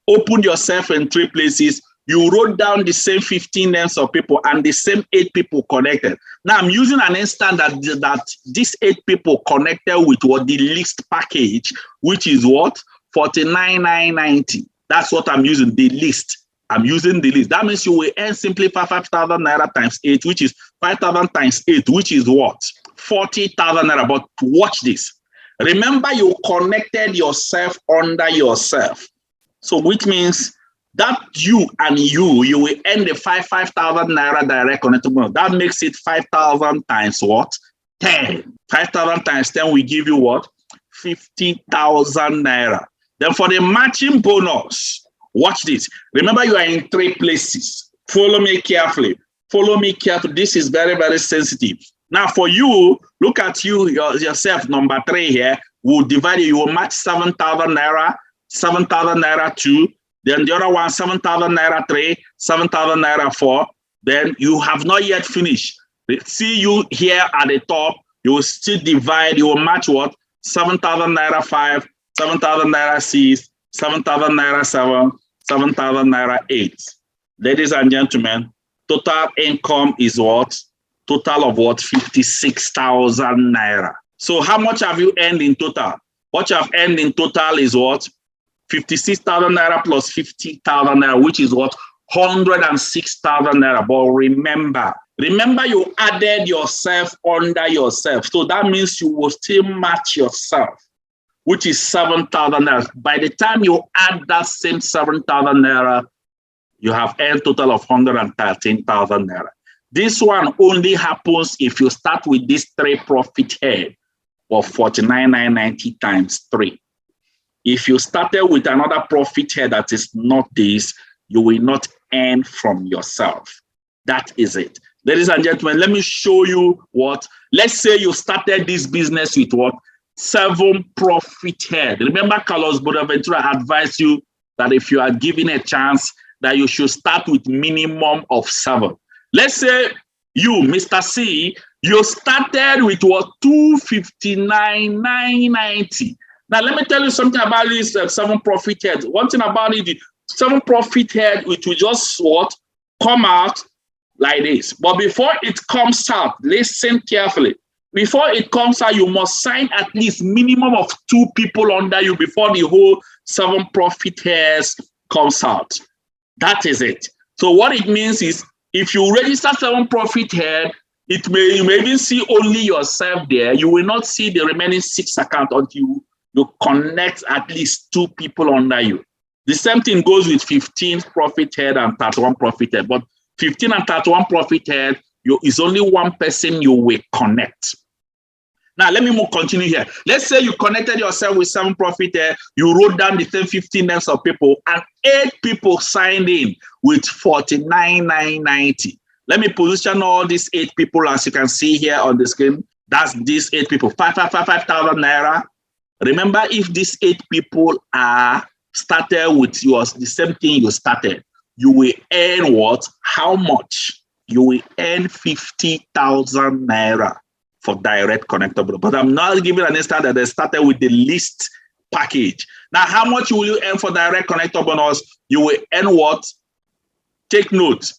Opened yourself in 3 places. You wrote down the same 15 names of people and the same 8 people connected. Now I'm using an instance that these 8 people connected with what the least package, which is what? 49,990. That's what I'm using, the least. I'm using the least. That means you will earn simply 5,000 naira times 8, which is 5,000 times 8, which is what? 40,000 naira. But watch this. Remember, you connected yourself under yourself. So which means that you will earn the 5,000 naira direct connector bonus. That makes it 5,000 times what? 10. 5,000 times 10 will give you what? 50,000 naira. Then for the matching bonus, watch this. Remember, you are in 3 places. Follow me carefully. Follow me carefully. This is very, very sensitive. Now for you, look at yourself, number 3 here. We'll divide it. You will match 7,000 naira, 7,000 naira 2. Then the other one, 7,000 naira 3, 7,000 naira 4. Then you have not yet finished. See you here at the top. You will still divide. You will match what? 7,000 naira 5, 7,000 naira 6, 7,000 naira 7, 7,000 naira 8. Ladies and gentlemen, total income is what? Total of what? 56,000 naira. So how much have you earned in total? What you have earned in total is what? 56,000 naira plus 50,000 naira, which is what? 106,000 naira. But remember you added yourself under yourself. So that means you will still match yourself. which is 7,000 naira. By the time you add that same 7,000 naira, you have earned total of 113,000 naira. This one only happens if you start with this 3 profit head of 49,990 times 3. If you started with another profit head that is not this, you will not earn from yourself. That is it. Ladies and gentlemen, let me show you what. Let's say you started this business with what? 7 profit head. Remember, Carlos Bonaventura advised you that if you are given a chance, that you should start with minimum of 7. Let's say you, Mr. C, you started with what? 259,990. Now, let me tell you something about this 7 profit head. One thing about it, 7 profit head, it will just what? Come out like this. But before it comes out, listen carefully. Before it comes out, you must sign at least minimum of 2 people under you before the whole 7 profit heads comes out. That is it. So what it means is, if you register 7 profit head, you may even see only yourself there. You will not see the remaining 6 accounts until you connect at least 2 people under you. The same thing goes with 15 profit head and 31 profit head. But 15 and 31 profit head, is only 1 person you will connect. Now, let me continue here. Let's say you connected yourself with 7 profit head, you wrote down the same 15 names of people, and 8 people signed in with 49,990. Let me position all these 8 people as you can see here on the screen. That's these 8 people, 5,000 naira. Remember, if these 8 people are started with the same thing you started, you will earn what? How much? You will earn 50,000 naira for direct connector bonus. But I'm not giving an instance that they started with the least package. Now, how much will you earn for direct connector bonus? You will earn what? Take note.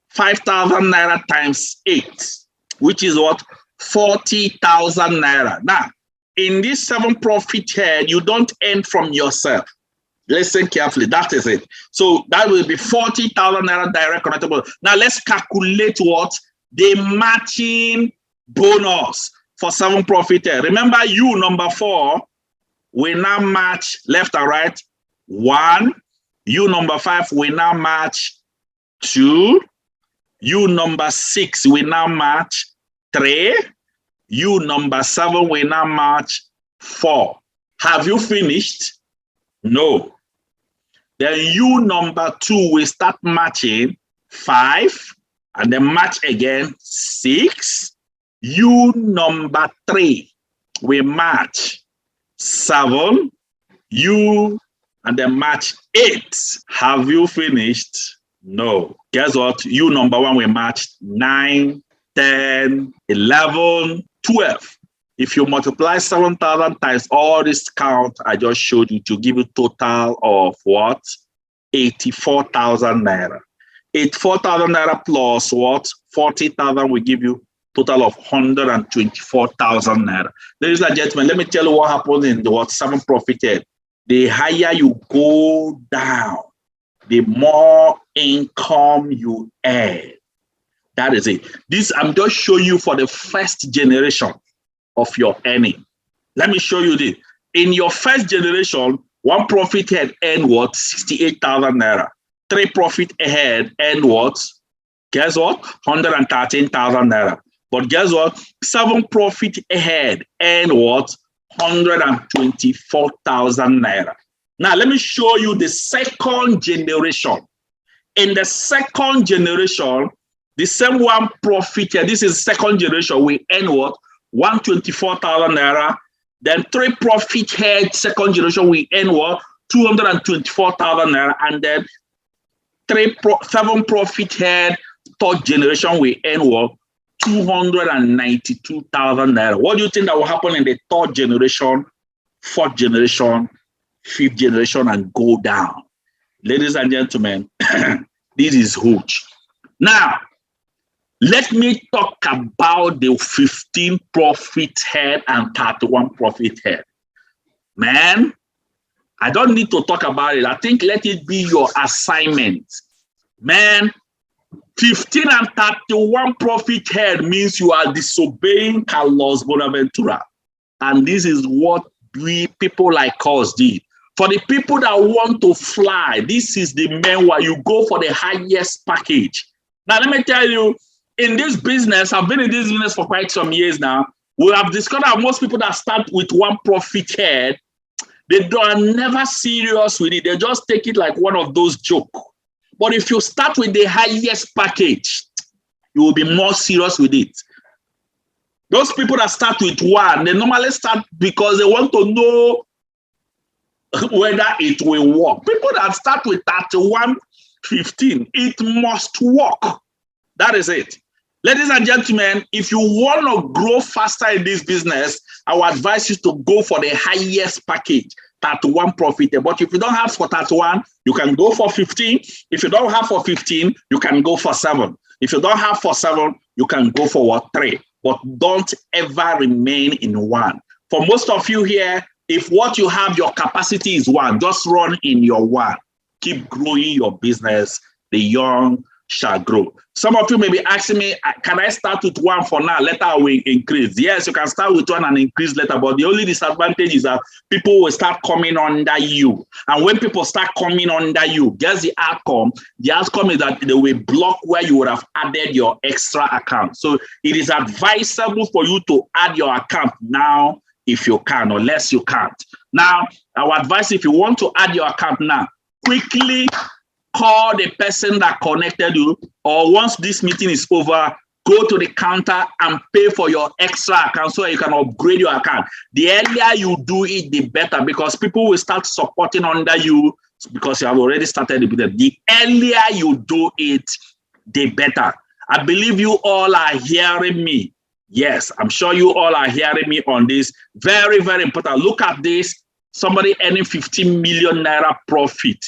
5,000 naira times 8, which is what? 40,000 naira. Now, in this 7 profit head, you don't earn from yourself. Listen carefully. That is it. So that will be 40,000 naira direct connector bonus. Now, let's calculate what? The matching bonus for 7 profit head. Remember, you number 4 will now match left and right 1. You number 5 will now match 2. You number 6 will now match 3. You number 7 will now match 4. Have you finished? No. Then you number 2 will start matching 5, and then match again 6. You number 3 will match 7. You and then match 8. Have you finished? No. Guess what? You number 1 will match 9, 10, 11, 12. If you multiply 7,000 times all this count I just showed you, to give you total of what? 84,000 naira. 84,000 naira plus what? 40,000 will give you total of 124,000 naira. Ladies and gentlemen, let me tell you what happens in the 7 profit head. The higher you go down, the more income you earn. That is it. This I'm just showing you for the first generation of your earning. Let me show you this. In your first generation, 1 profit head earned what? 68,000 naira. 3 profit head earned what? Guess what? 113,000 naira. But guess what? 7 profit head earned what? 124,000 naira. Now, let me show you the second generation. In the second generation, the same 1 profit head, this is second generation, we earn what? 124,000 naira. Then 3 profit head, second generation, we earn what? 224,000 naira. And then 7 profit head, third generation, we earn what? 292,000 naira. What do you think that will happen in the 3rd generation, 4th generation, 5th generation, and go down? Ladies and gentlemen, this is huge. Now, let me talk about the 15 profit head and 31 profit head. Man, I don't need to talk about it. I think let it be your assignment. Man, 15 and 31 profit head means you are disobeying Carlos Bonaventura. And this is what we people like us did. For the people that want to fly, this is the main one. You go for the highest package. Now, let me tell you, in this business, I've been in this business for quite some years now. We have discovered that most people that start with one profit head, they are never serious with it. They just take it like one of those jokes. But if you start with the highest package, you will be more serious with it. Those people that start with one, they normally start because they want to know whether it will work. People that start with 31.15, it must work. That is it. Ladies and gentlemen, if you want to grow faster in this business, I would advise you to go for the highest package, 31 profit. But if you don't have for 31, you can go for 15. If you don't have for 15, you can go for 7. If you don't have for 7, you can go for what? 3. But don't ever remain in one. For most of you here, if what you have, your capacity is 1, just run in your 1. Keep growing your business. The young shall grow. Some of you may be asking me, can I start with 1 for now? Later I will increase. Yes, you can start with 1 and increase later, but the only disadvantage is that people will start coming under you. And when people start coming under you, guess the outcome? The outcome is that they will block where you would have added your extra account. So it is advisable for you to add your account now if you can, unless you can't. Now, our advice, if you want to add your account now, quickly call the person that connected you, or once this meeting is over, go to the counter and pay for your extra account so you can upgrade your account. The earlier you do it, the better, because people will start supporting under you because you have already started the business. The earlier you do it, the better. I believe you all are hearing me. Yes, I'm sure you all are hearing me on this. Very, very important. Look at this. Somebody earning 15 million naira profit.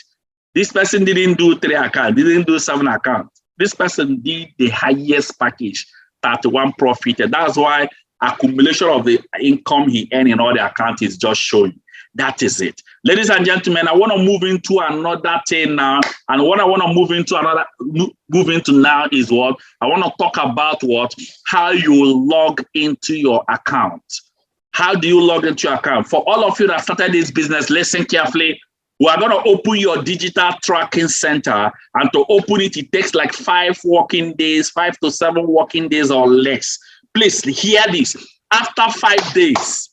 This person didn't do 3 accounts, didn't do 7 accounts. This person did the highest package, 31 profit. And that's why accumulation of the income he earned in all the accounts is just showing. That is it. Ladies and gentlemen, I want to move into another thing now. And what I want to move into now is what? I want to talk about what? How you log into your account. How do you log into your account? For all of you that started this business, listen carefully. We are going to open your digital tracking center, and to open it, it takes like 5 working days, 5 to 7 working days or less. Please hear this. After 5 days,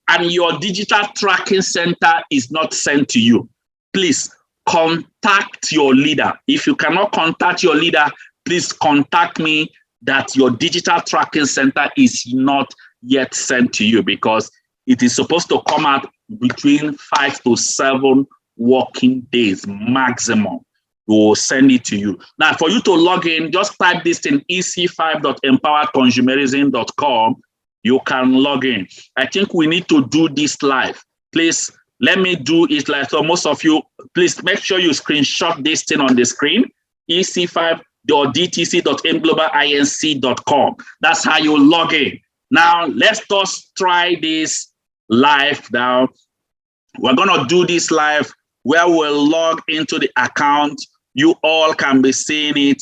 and your digital tracking center is not sent to you, please contact your leader. If you cannot contact your leader, please contact me that your digital tracking center is not yet sent to you, because it is supposed to come out between 5 to 7 working days maximum. We will send it to you. Now, for you to log in, just type this in ec5.empoweredconsumerism.com. You can log in. I think we need to do this live. Please, let me do it live. So most of you, please make sure you screenshot this thing on the screen, ec5.dtc.mglobalinc.com. That's how you log in. Now, let's just try this live now. We're going to do this live where we'll log into the account. You all can be seeing it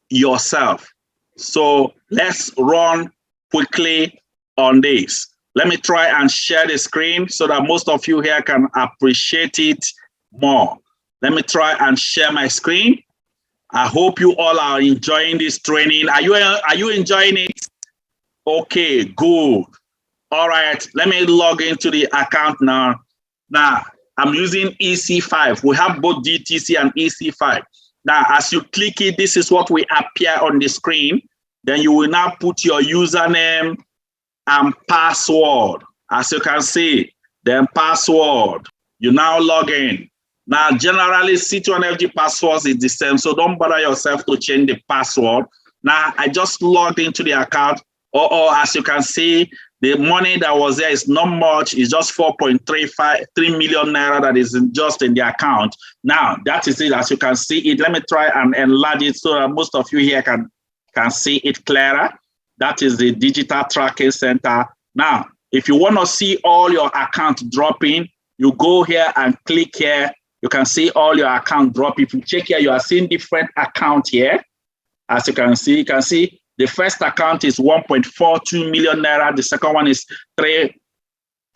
yourself. So let's run quickly on this. Let me try and share the screen so that most of you here can appreciate it more. Let me try and share my screen. I hope you all are enjoying this training. Are you enjoying it? Okay, good. All right, let me log into the account now. Now, I'm using EC5. We have both DTC and EC5. Now, as you click it, this is what will appear on the screen. Then you will now put your username and password. As you can see, then password. You now log in. Now, generally, C2NFG passwords is the same, so don't bother yourself to change the password. Now, I just logged into the account. As you can see, the money that was there is not much. It's just 4.3 million naira that is just in the account. Now, that is it. As you can see it, let me try and enlarge it so that most of you here can see it clearer. That is the digital tracking center. Now, if you want to see all your accounts dropping, you go here and click here. You can see all your account drop. If you check here, you are seeing different accounts here. As you can see, the first account is 1.42 million naira. The second one is 3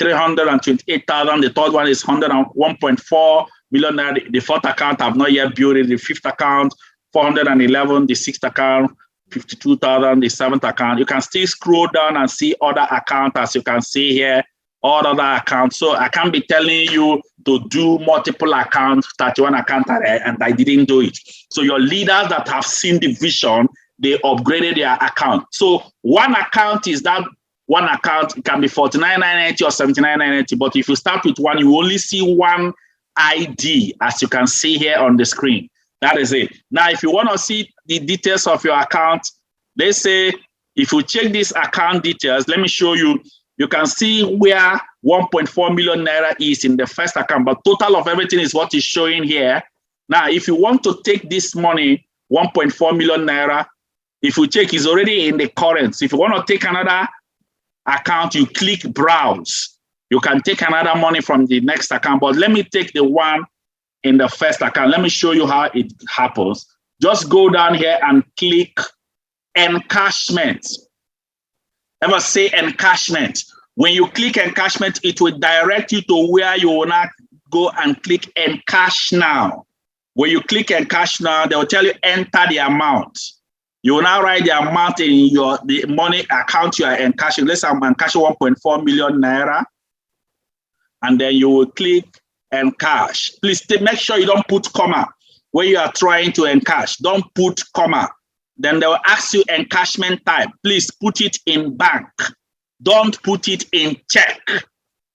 328,000. The third one is 101.4 million naira. The fourth account I've not yet built it. The fifth account, 411. The sixth account, 52,000. The seventh account. You can still scroll down and see other accounts, as you can see here, all other accounts. So I can't be telling you to do multiple accounts, 31 accounts, and I didn't do it. So your leaders that have seen the vision, they upgraded their account. So one account is that one account. It can be 49,990 or 79,990. But if you start with one, you only see one ID, as you can see here on the screen. That is it. Now, if you want to see the details of your account, they say, if you check this account details, let me show you. You can see where 1.4 million naira is in the first account, but total of everything is what is showing here. Now, if you want to take this money, 1.4 million naira, if you check, it's already in the current. So if you want to take another account, you click browse. You can take another money from the next account, but let me take the one in the first account. Let me show you how it happens. Just go down here and click encashment. Ever say encashment? When you click encashment, it will direct you to where you will not go and click encash now. When you click encash now, they will tell you enter the amount. You will now write the amount in the money account you are encashing. Let's say I'm encashing 1.4 million naira. And then you will click encash. Please make sure you don't put comma when you are trying to encash. Don't put comma. Then they will ask you encashment type. Please put it in bank. Don't put it in check.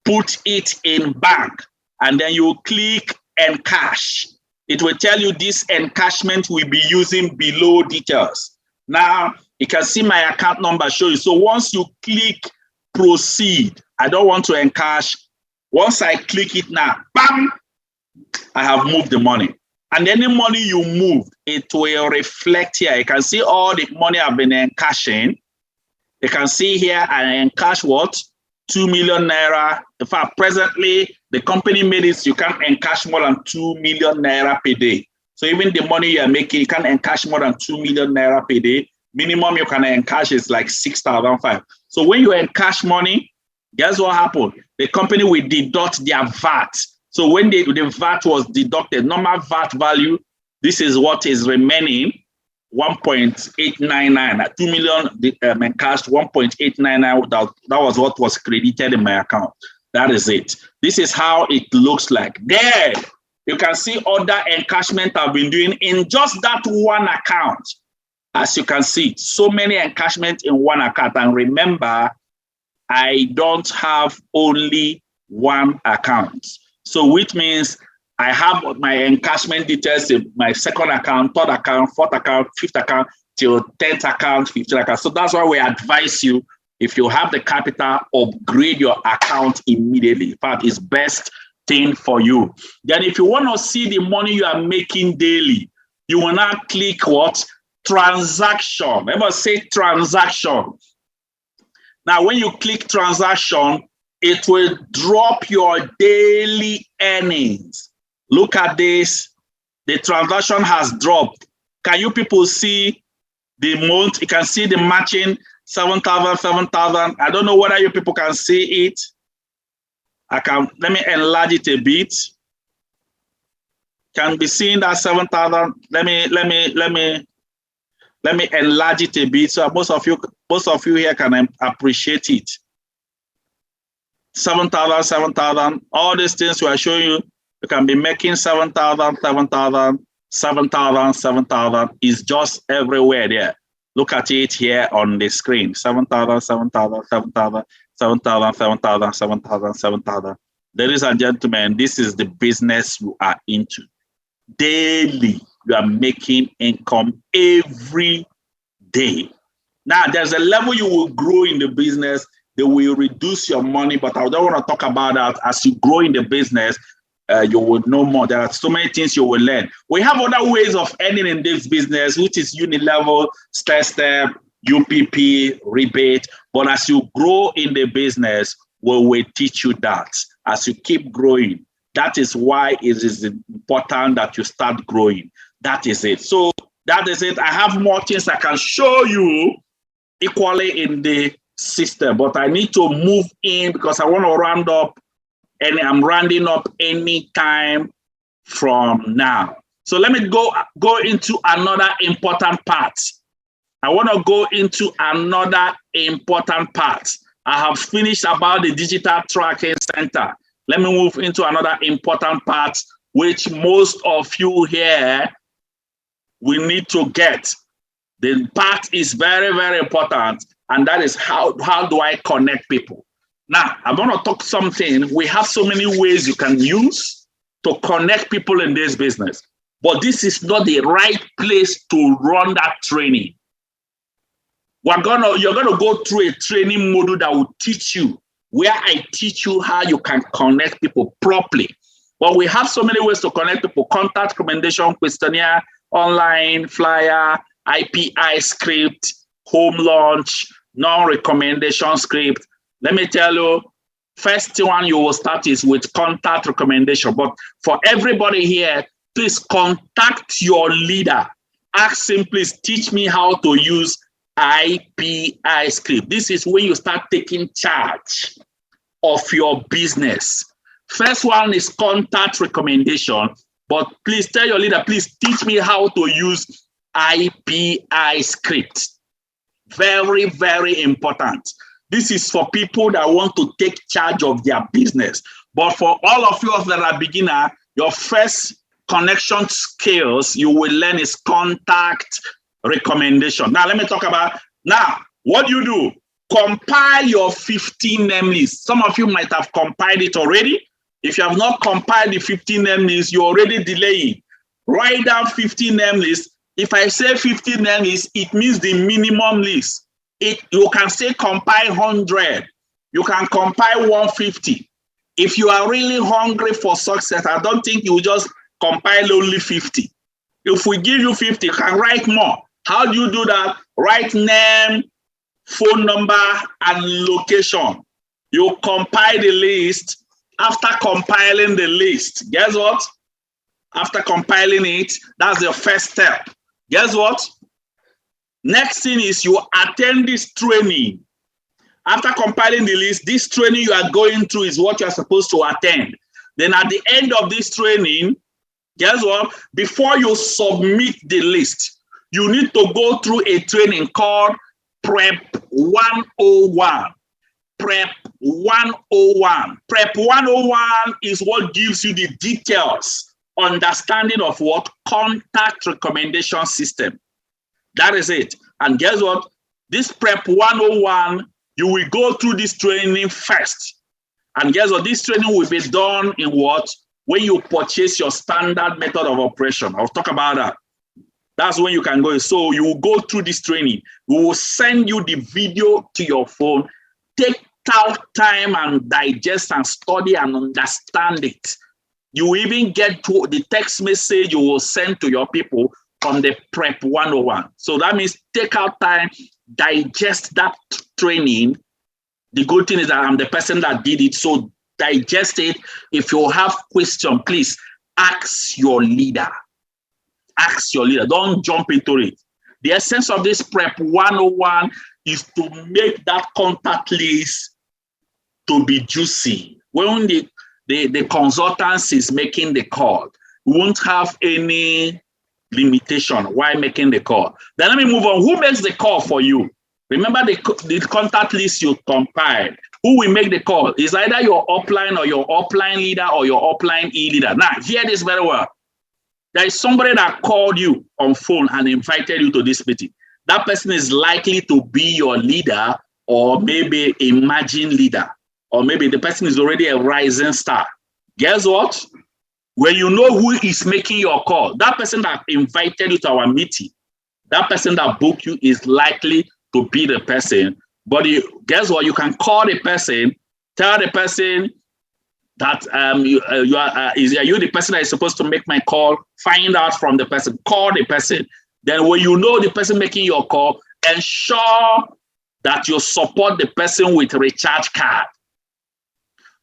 Put it in bank. And then you click encash. It will tell you this encashment will be using below details. Now, you can see my account number show you. So once you click proceed, I don't want to encash. Once I click it now, bam, I have moved the money. And any money you move, it will reflect here. You can see all the money I've been encashing. You can see here I encash what? 2 million naira. In fact, presently, the company made it so you can't encash more than 2 million naira per day. So even the money you are making, you can't encash more than 2 million naira per day. Minimum you can encash is like 6,500. So when you encash money, guess what happened? The company will deduct their VAT. So when the VAT was deducted, normal VAT value, this is what is remaining, 1.899. 2 million encashed, 1.899. That was what was credited in my account. That is it. This is how it looks like. There, you can see other encashment I've been doing in just that one account. As you can see, so many encashments in one account. And remember, I don't have only one account. So which means I have my encashment details in my second account, third account, fourth account, fifth account, till 10th account, 15th account. So that's why we advise you, if you have the capital, upgrade your account immediately. In fact, it's best thing for you. Then if you want to see the money you are making daily, you will now click what? Transaction. Ever say transaction? Now, when you click transaction, it will drop your daily earnings. Look at this. The transaction has dropped. Can you people see the month? You can see the matching 7,000, 7,000. I don't know whether you people can see it. Let me enlarge it a bit. Can be seen that 7,000. Let me enlarge it a bit so most of you here can appreciate it. 7,000, 7,000. All these things we are showing you, you can be making 7,000, 7,000, 7,000, 7,000. Is just everywhere there. Look at it here on the screen. 7,000, 7,000, 7,000, 7,000, 7,000, 7,000, 7,000. Ladies and gentlemen, this is the business you are into. Daily, you are making income every day. Now, there's a level you will grow in the business. They will reduce your money, but I don't want to talk about that. As you grow in the business, you will know more. There are so many things you will learn. We have other ways of earning in this business, which is unilevel, step, UPP, rebate. But as you grow in the business, we will teach you that. As you keep growing, that is why it is important that you start growing. That is it. So that is it. I have more things I can show you equally in the system, but I need to move in because I want to round up, and I'm rounding up any time from now. So let me go into another important part. I want to go into another important part. I have finished about the digital tracking center. Let me move into another important part, which most of you here will need to get. The part is very, very important, and that is how do I connect people? Now, I'm going to talk something. We have so many ways you can use to connect people in this business, but this is not the right place to run that training. You're gonna go through a training module that will teach you, where I teach you how you can connect people properly. But we have so many ways to connect people: contact, recommendation, questionnaire, online, flyer, IPI script, home launch, non-recommendation script. Let me tell you, first one you will start is with contact recommendation. But for everybody here, please contact your leader. Ask him, please teach me how to use IPI script. This is when you start taking charge of your business. First one is contact recommendation, but please tell your leader, please teach me how to use IPI script. Very, very important. This is for people that want to take charge of their business. But for all of you that are beginner, your first connection skills you will learn is contact recommendation. Now, let me talk about, now, what do you do? Compile your 15 name list. Some of you might have compiled it already. If you have not compiled the 15 name list, you're already delaying. Write down 15 name lists. If I say 15 name lists, it means the minimum list. You can say compile 100. You can compile 150. If you are really hungry for success, I don't think you will just compile only 50. If we give you 50, you can write more. How do you do that? Write name, phone number, and location. You compile the list. After compiling the list, guess what? After compiling it, that's the first step. Guess what? Next thing is you attend this training. After compiling the list, this training you are going through is what you are supposed to attend. Then at the end of this training, guess what? Before you submit the list, you need to go through a training called Prep 101. Prep 101. Prep 101 is what gives you the details, understanding of what? Contact recommendation system. That is it. And guess what? This Prep 101, you will go through this training first. And guess what? This training will be done in what? When you purchase your standard method of operation. I'll talk about that. That's when you can go. So you will go through this training. We will send you the video to your phone. Take out time and digest and study and understand it. You will even get to the text message you will send to your people from the Prep 101. So that means take out time, digest that training. The good thing is that I'm the person that did it, so digest it. If you have question, please ask your leader. Ask your leader. Don't jump into it. The essence of this Prep 101 is to make that contact list to be juicy. When the consultant is making the call, we won't have any limitation while making the call. Then let me move on. Who makes the call for you? Remember the contact list you compiled. Who will make the call? Is either your upline or your upline leader or your upline e-leader. Now, hear this very well. There is somebody that called you on phone and invited you to this meeting. That person is likely to be your leader or maybe a margin leader. Or maybe the person is already a rising star. Guess what? When you know who is making your call, that person that invited you to our meeting, that person that booked you is likely to be the person. But guess what? You can call the person, tell the person that are you the person that is supposed to make my call? Find out from the person, call the person. Then when you know the person making your call, ensure that you support the person with a recharge card.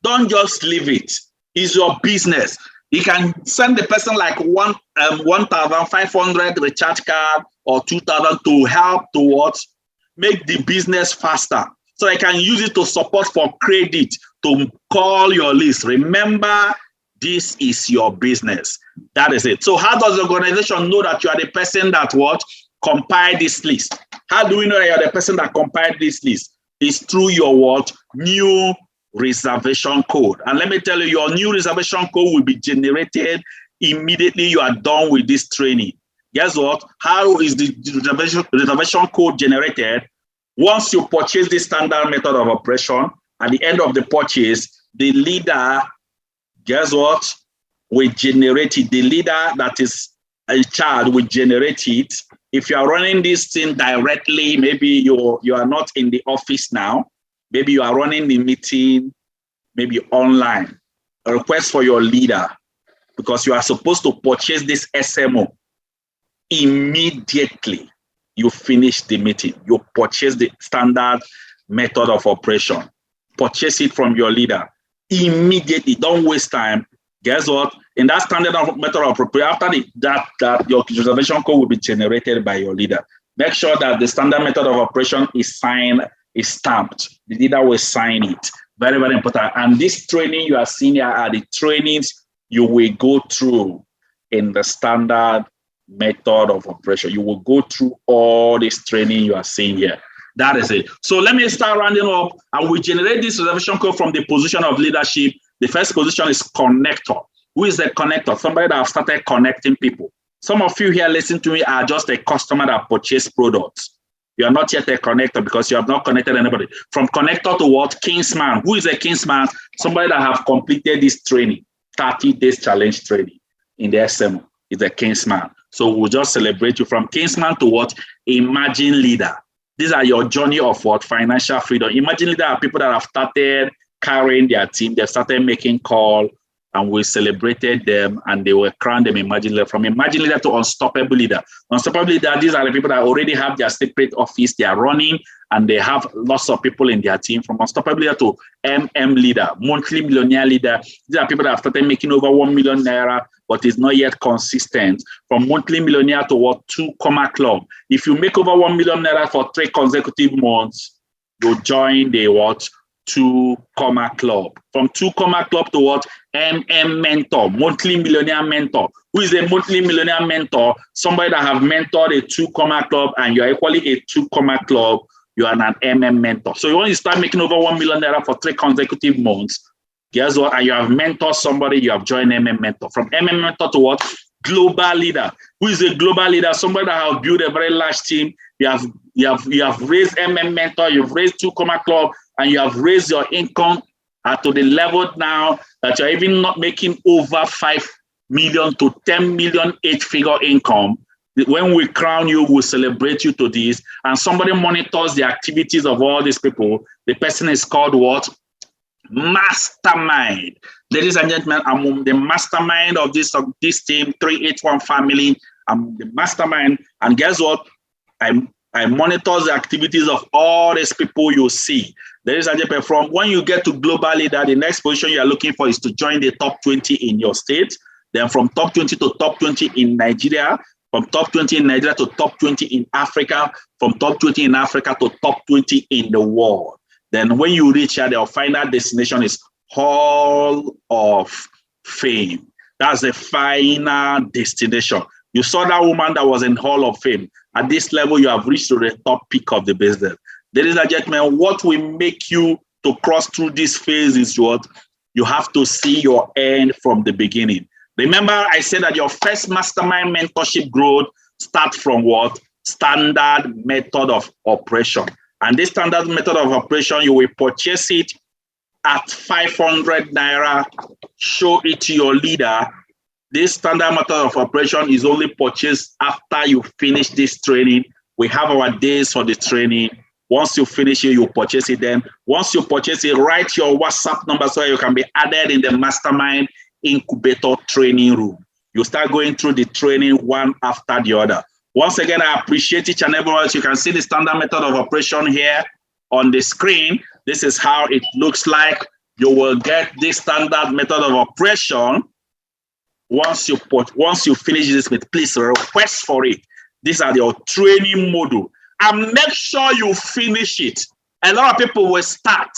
Don't just leave it. It's your business. You can send the person like 1,500 recharge card or 2,000 to help towards make the business faster. so I can use it to support for credit, to call your list. Remember, this is your business. That is it. So how does the organization know that you are the person that compiled this list? How do we know that you're the person that compiled this list? It's through your new reservation code. And let me tell you, your new reservation code will be generated immediately you are done with this training. Guess what? How is the reservation code generated? Once you purchase the standard method of operation, at the end of the purchase, the leader, guess what? Will generate it. The leader that is in charge will generate it. If you are running this thing directly, maybe you are not in the office now, maybe you are running the meeting, maybe online, a request for your leader, because you are supposed to purchase this SMO immediately you finish the meeting. You purchase the standard method of operation. Purchase it from your leader immediately. Don't waste time. Guess what? In that standard method of operation, after that your reservation code will be generated by your leader. Make sure that the standard method of operation is signed, is stamped. The leader will sign it. Very, very important. And this training you are seeing here are the trainings you will go through in the standard method of operation. You will go through all this training you are seeing here. That is it. So let me start rounding up, and we generate this reservation code from the position of leadership. The first position is connector. Who is the connector? Somebody that have started connecting people. Some of you here listening to me are just a customer that purchased products. You are not yet a connector because you have not connected anybody. From connector to what? Kingsman. Who is a kingsman? Somebody that have completed this training, 30 days challenge training in the SMO is a kingsman. So we'll just celebrate you from kingsman to what? Imagine leader. These are your journey of what? Financial freedom. Imagine leader are people that have started carrying their team. They started making call, and we celebrated them, and they were crowned them imagine leader. From imagine leader to unstoppable leader. Unstoppable leader, these are the people that already have their separate office. They are running, and they have lots of people in their team. From unstoppable leader to leader, monthly millionaire leader. These are people that have started making over 1 million naira, but is not yet consistent. From monthly millionaire to what? 2 comma club. If you make over 1 million naira for 3 consecutive months, you join the what? 2 comma club. From 2 comma club to what? mentor, monthly millionaire mentor. Who is a monthly millionaire mentor? Somebody that have mentored a 2 comma club, and you are equally a 2 comma club. You are an mentor. So when you start making over 1 million naira for 3 consecutive months, guess what? And you have mentored somebody, you have joined mentor. From mentor to what? Global leader. Who is a global leader? Somebody that have built a very large team. You have raised mentor, you've raised 2 comma club, and you have raised your income to the level now that you're even not making over 5 million to 10 million 8-figure income. When we crown you, we'll celebrate you to this. And somebody monitors the activities of all these people. The person is called what? Mastermind. Ladies and gentlemen, I'm the mastermind of this team, 381 family. I'm the mastermind. And guess what? I monitor the activities of all these people you see. Ladies and gentlemen, from when you get to global leader, the next position you are looking for is to join the top 20 in your state. Then from top 20 to top 20 in Nigeria. From top 20 in Nigeria to top 20 in Africa. From top 20 in Africa to top 20 in the world. Then when you reach here, their final destination is Hall of Fame. That's the final destination. You saw that woman that was in Hall of Fame. At this level, you have reached to the top peak of the business. Ladies and gentlemen, what will make you to cross through this phase is what? You have to see your end from the beginning. Remember, I said that your first mastermind mentorship growth starts from what? Standard method of operation. And this standard method of operation, you will purchase it at 500 naira, show it to your leader. This standard method of operation is only purchased after you finish this training. We have our days for the training. Once you finish it, you purchase it. Then once you purchase it, write your WhatsApp number so you can be added in the mastermind incubator training room. You start going through the training one after the other. Once again, I appreciate each and every one. You can see the standard method of operation here on the screen. This is how it looks like. You will get this standard method of operation. Once you finish this, please request for it. These are your training module. And make sure you finish it. A lot of people will start,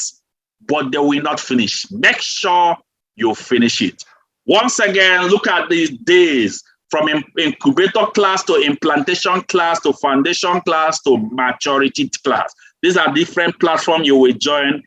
but they will not finish. Make sure you finish it. Once again, look at these days from incubator class to implantation class to foundation class to maturity class. These are different platforms you will join.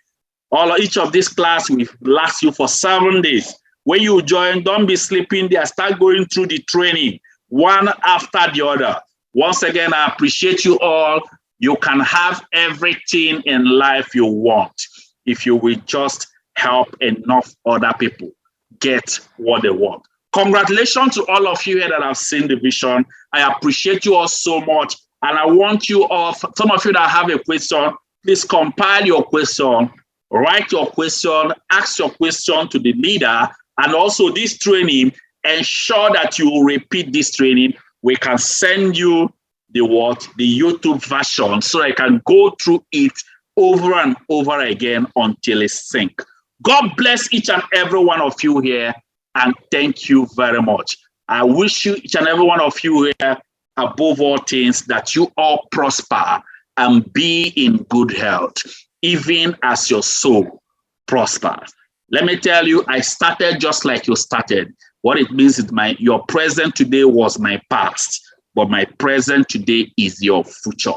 Each of these class will last you for 7 days. When you join, don't be sleeping there. Start going through the training one after the other. Once again, I appreciate you all. You can have everything in life you want if you will just help enough other people get what they want. Congratulations to all of you here that have seen the vision. I appreciate you all so much. And I want you all, some of you that have a question, please compile your question, write your question, ask your question to the leader. And also this training, ensure that you repeat this training. We can send you the YouTube version so I can go through it over and over again until it's sync. God bless each and every one of you here, and thank you very much. I wish you, each and every one of you here, above all things, that you all prosper and be in good health, even as your soul prospers. Let me tell you, I started just like you started. What it means is your present today was my past, but my present today is your future.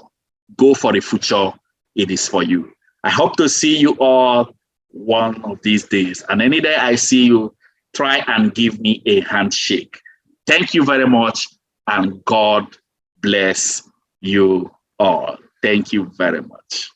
Go for the future. It is for you. I hope to see you all one of these days. And any day I see you, try and give me a handshake. Thank you very much, and God bless you all. Thank you very much.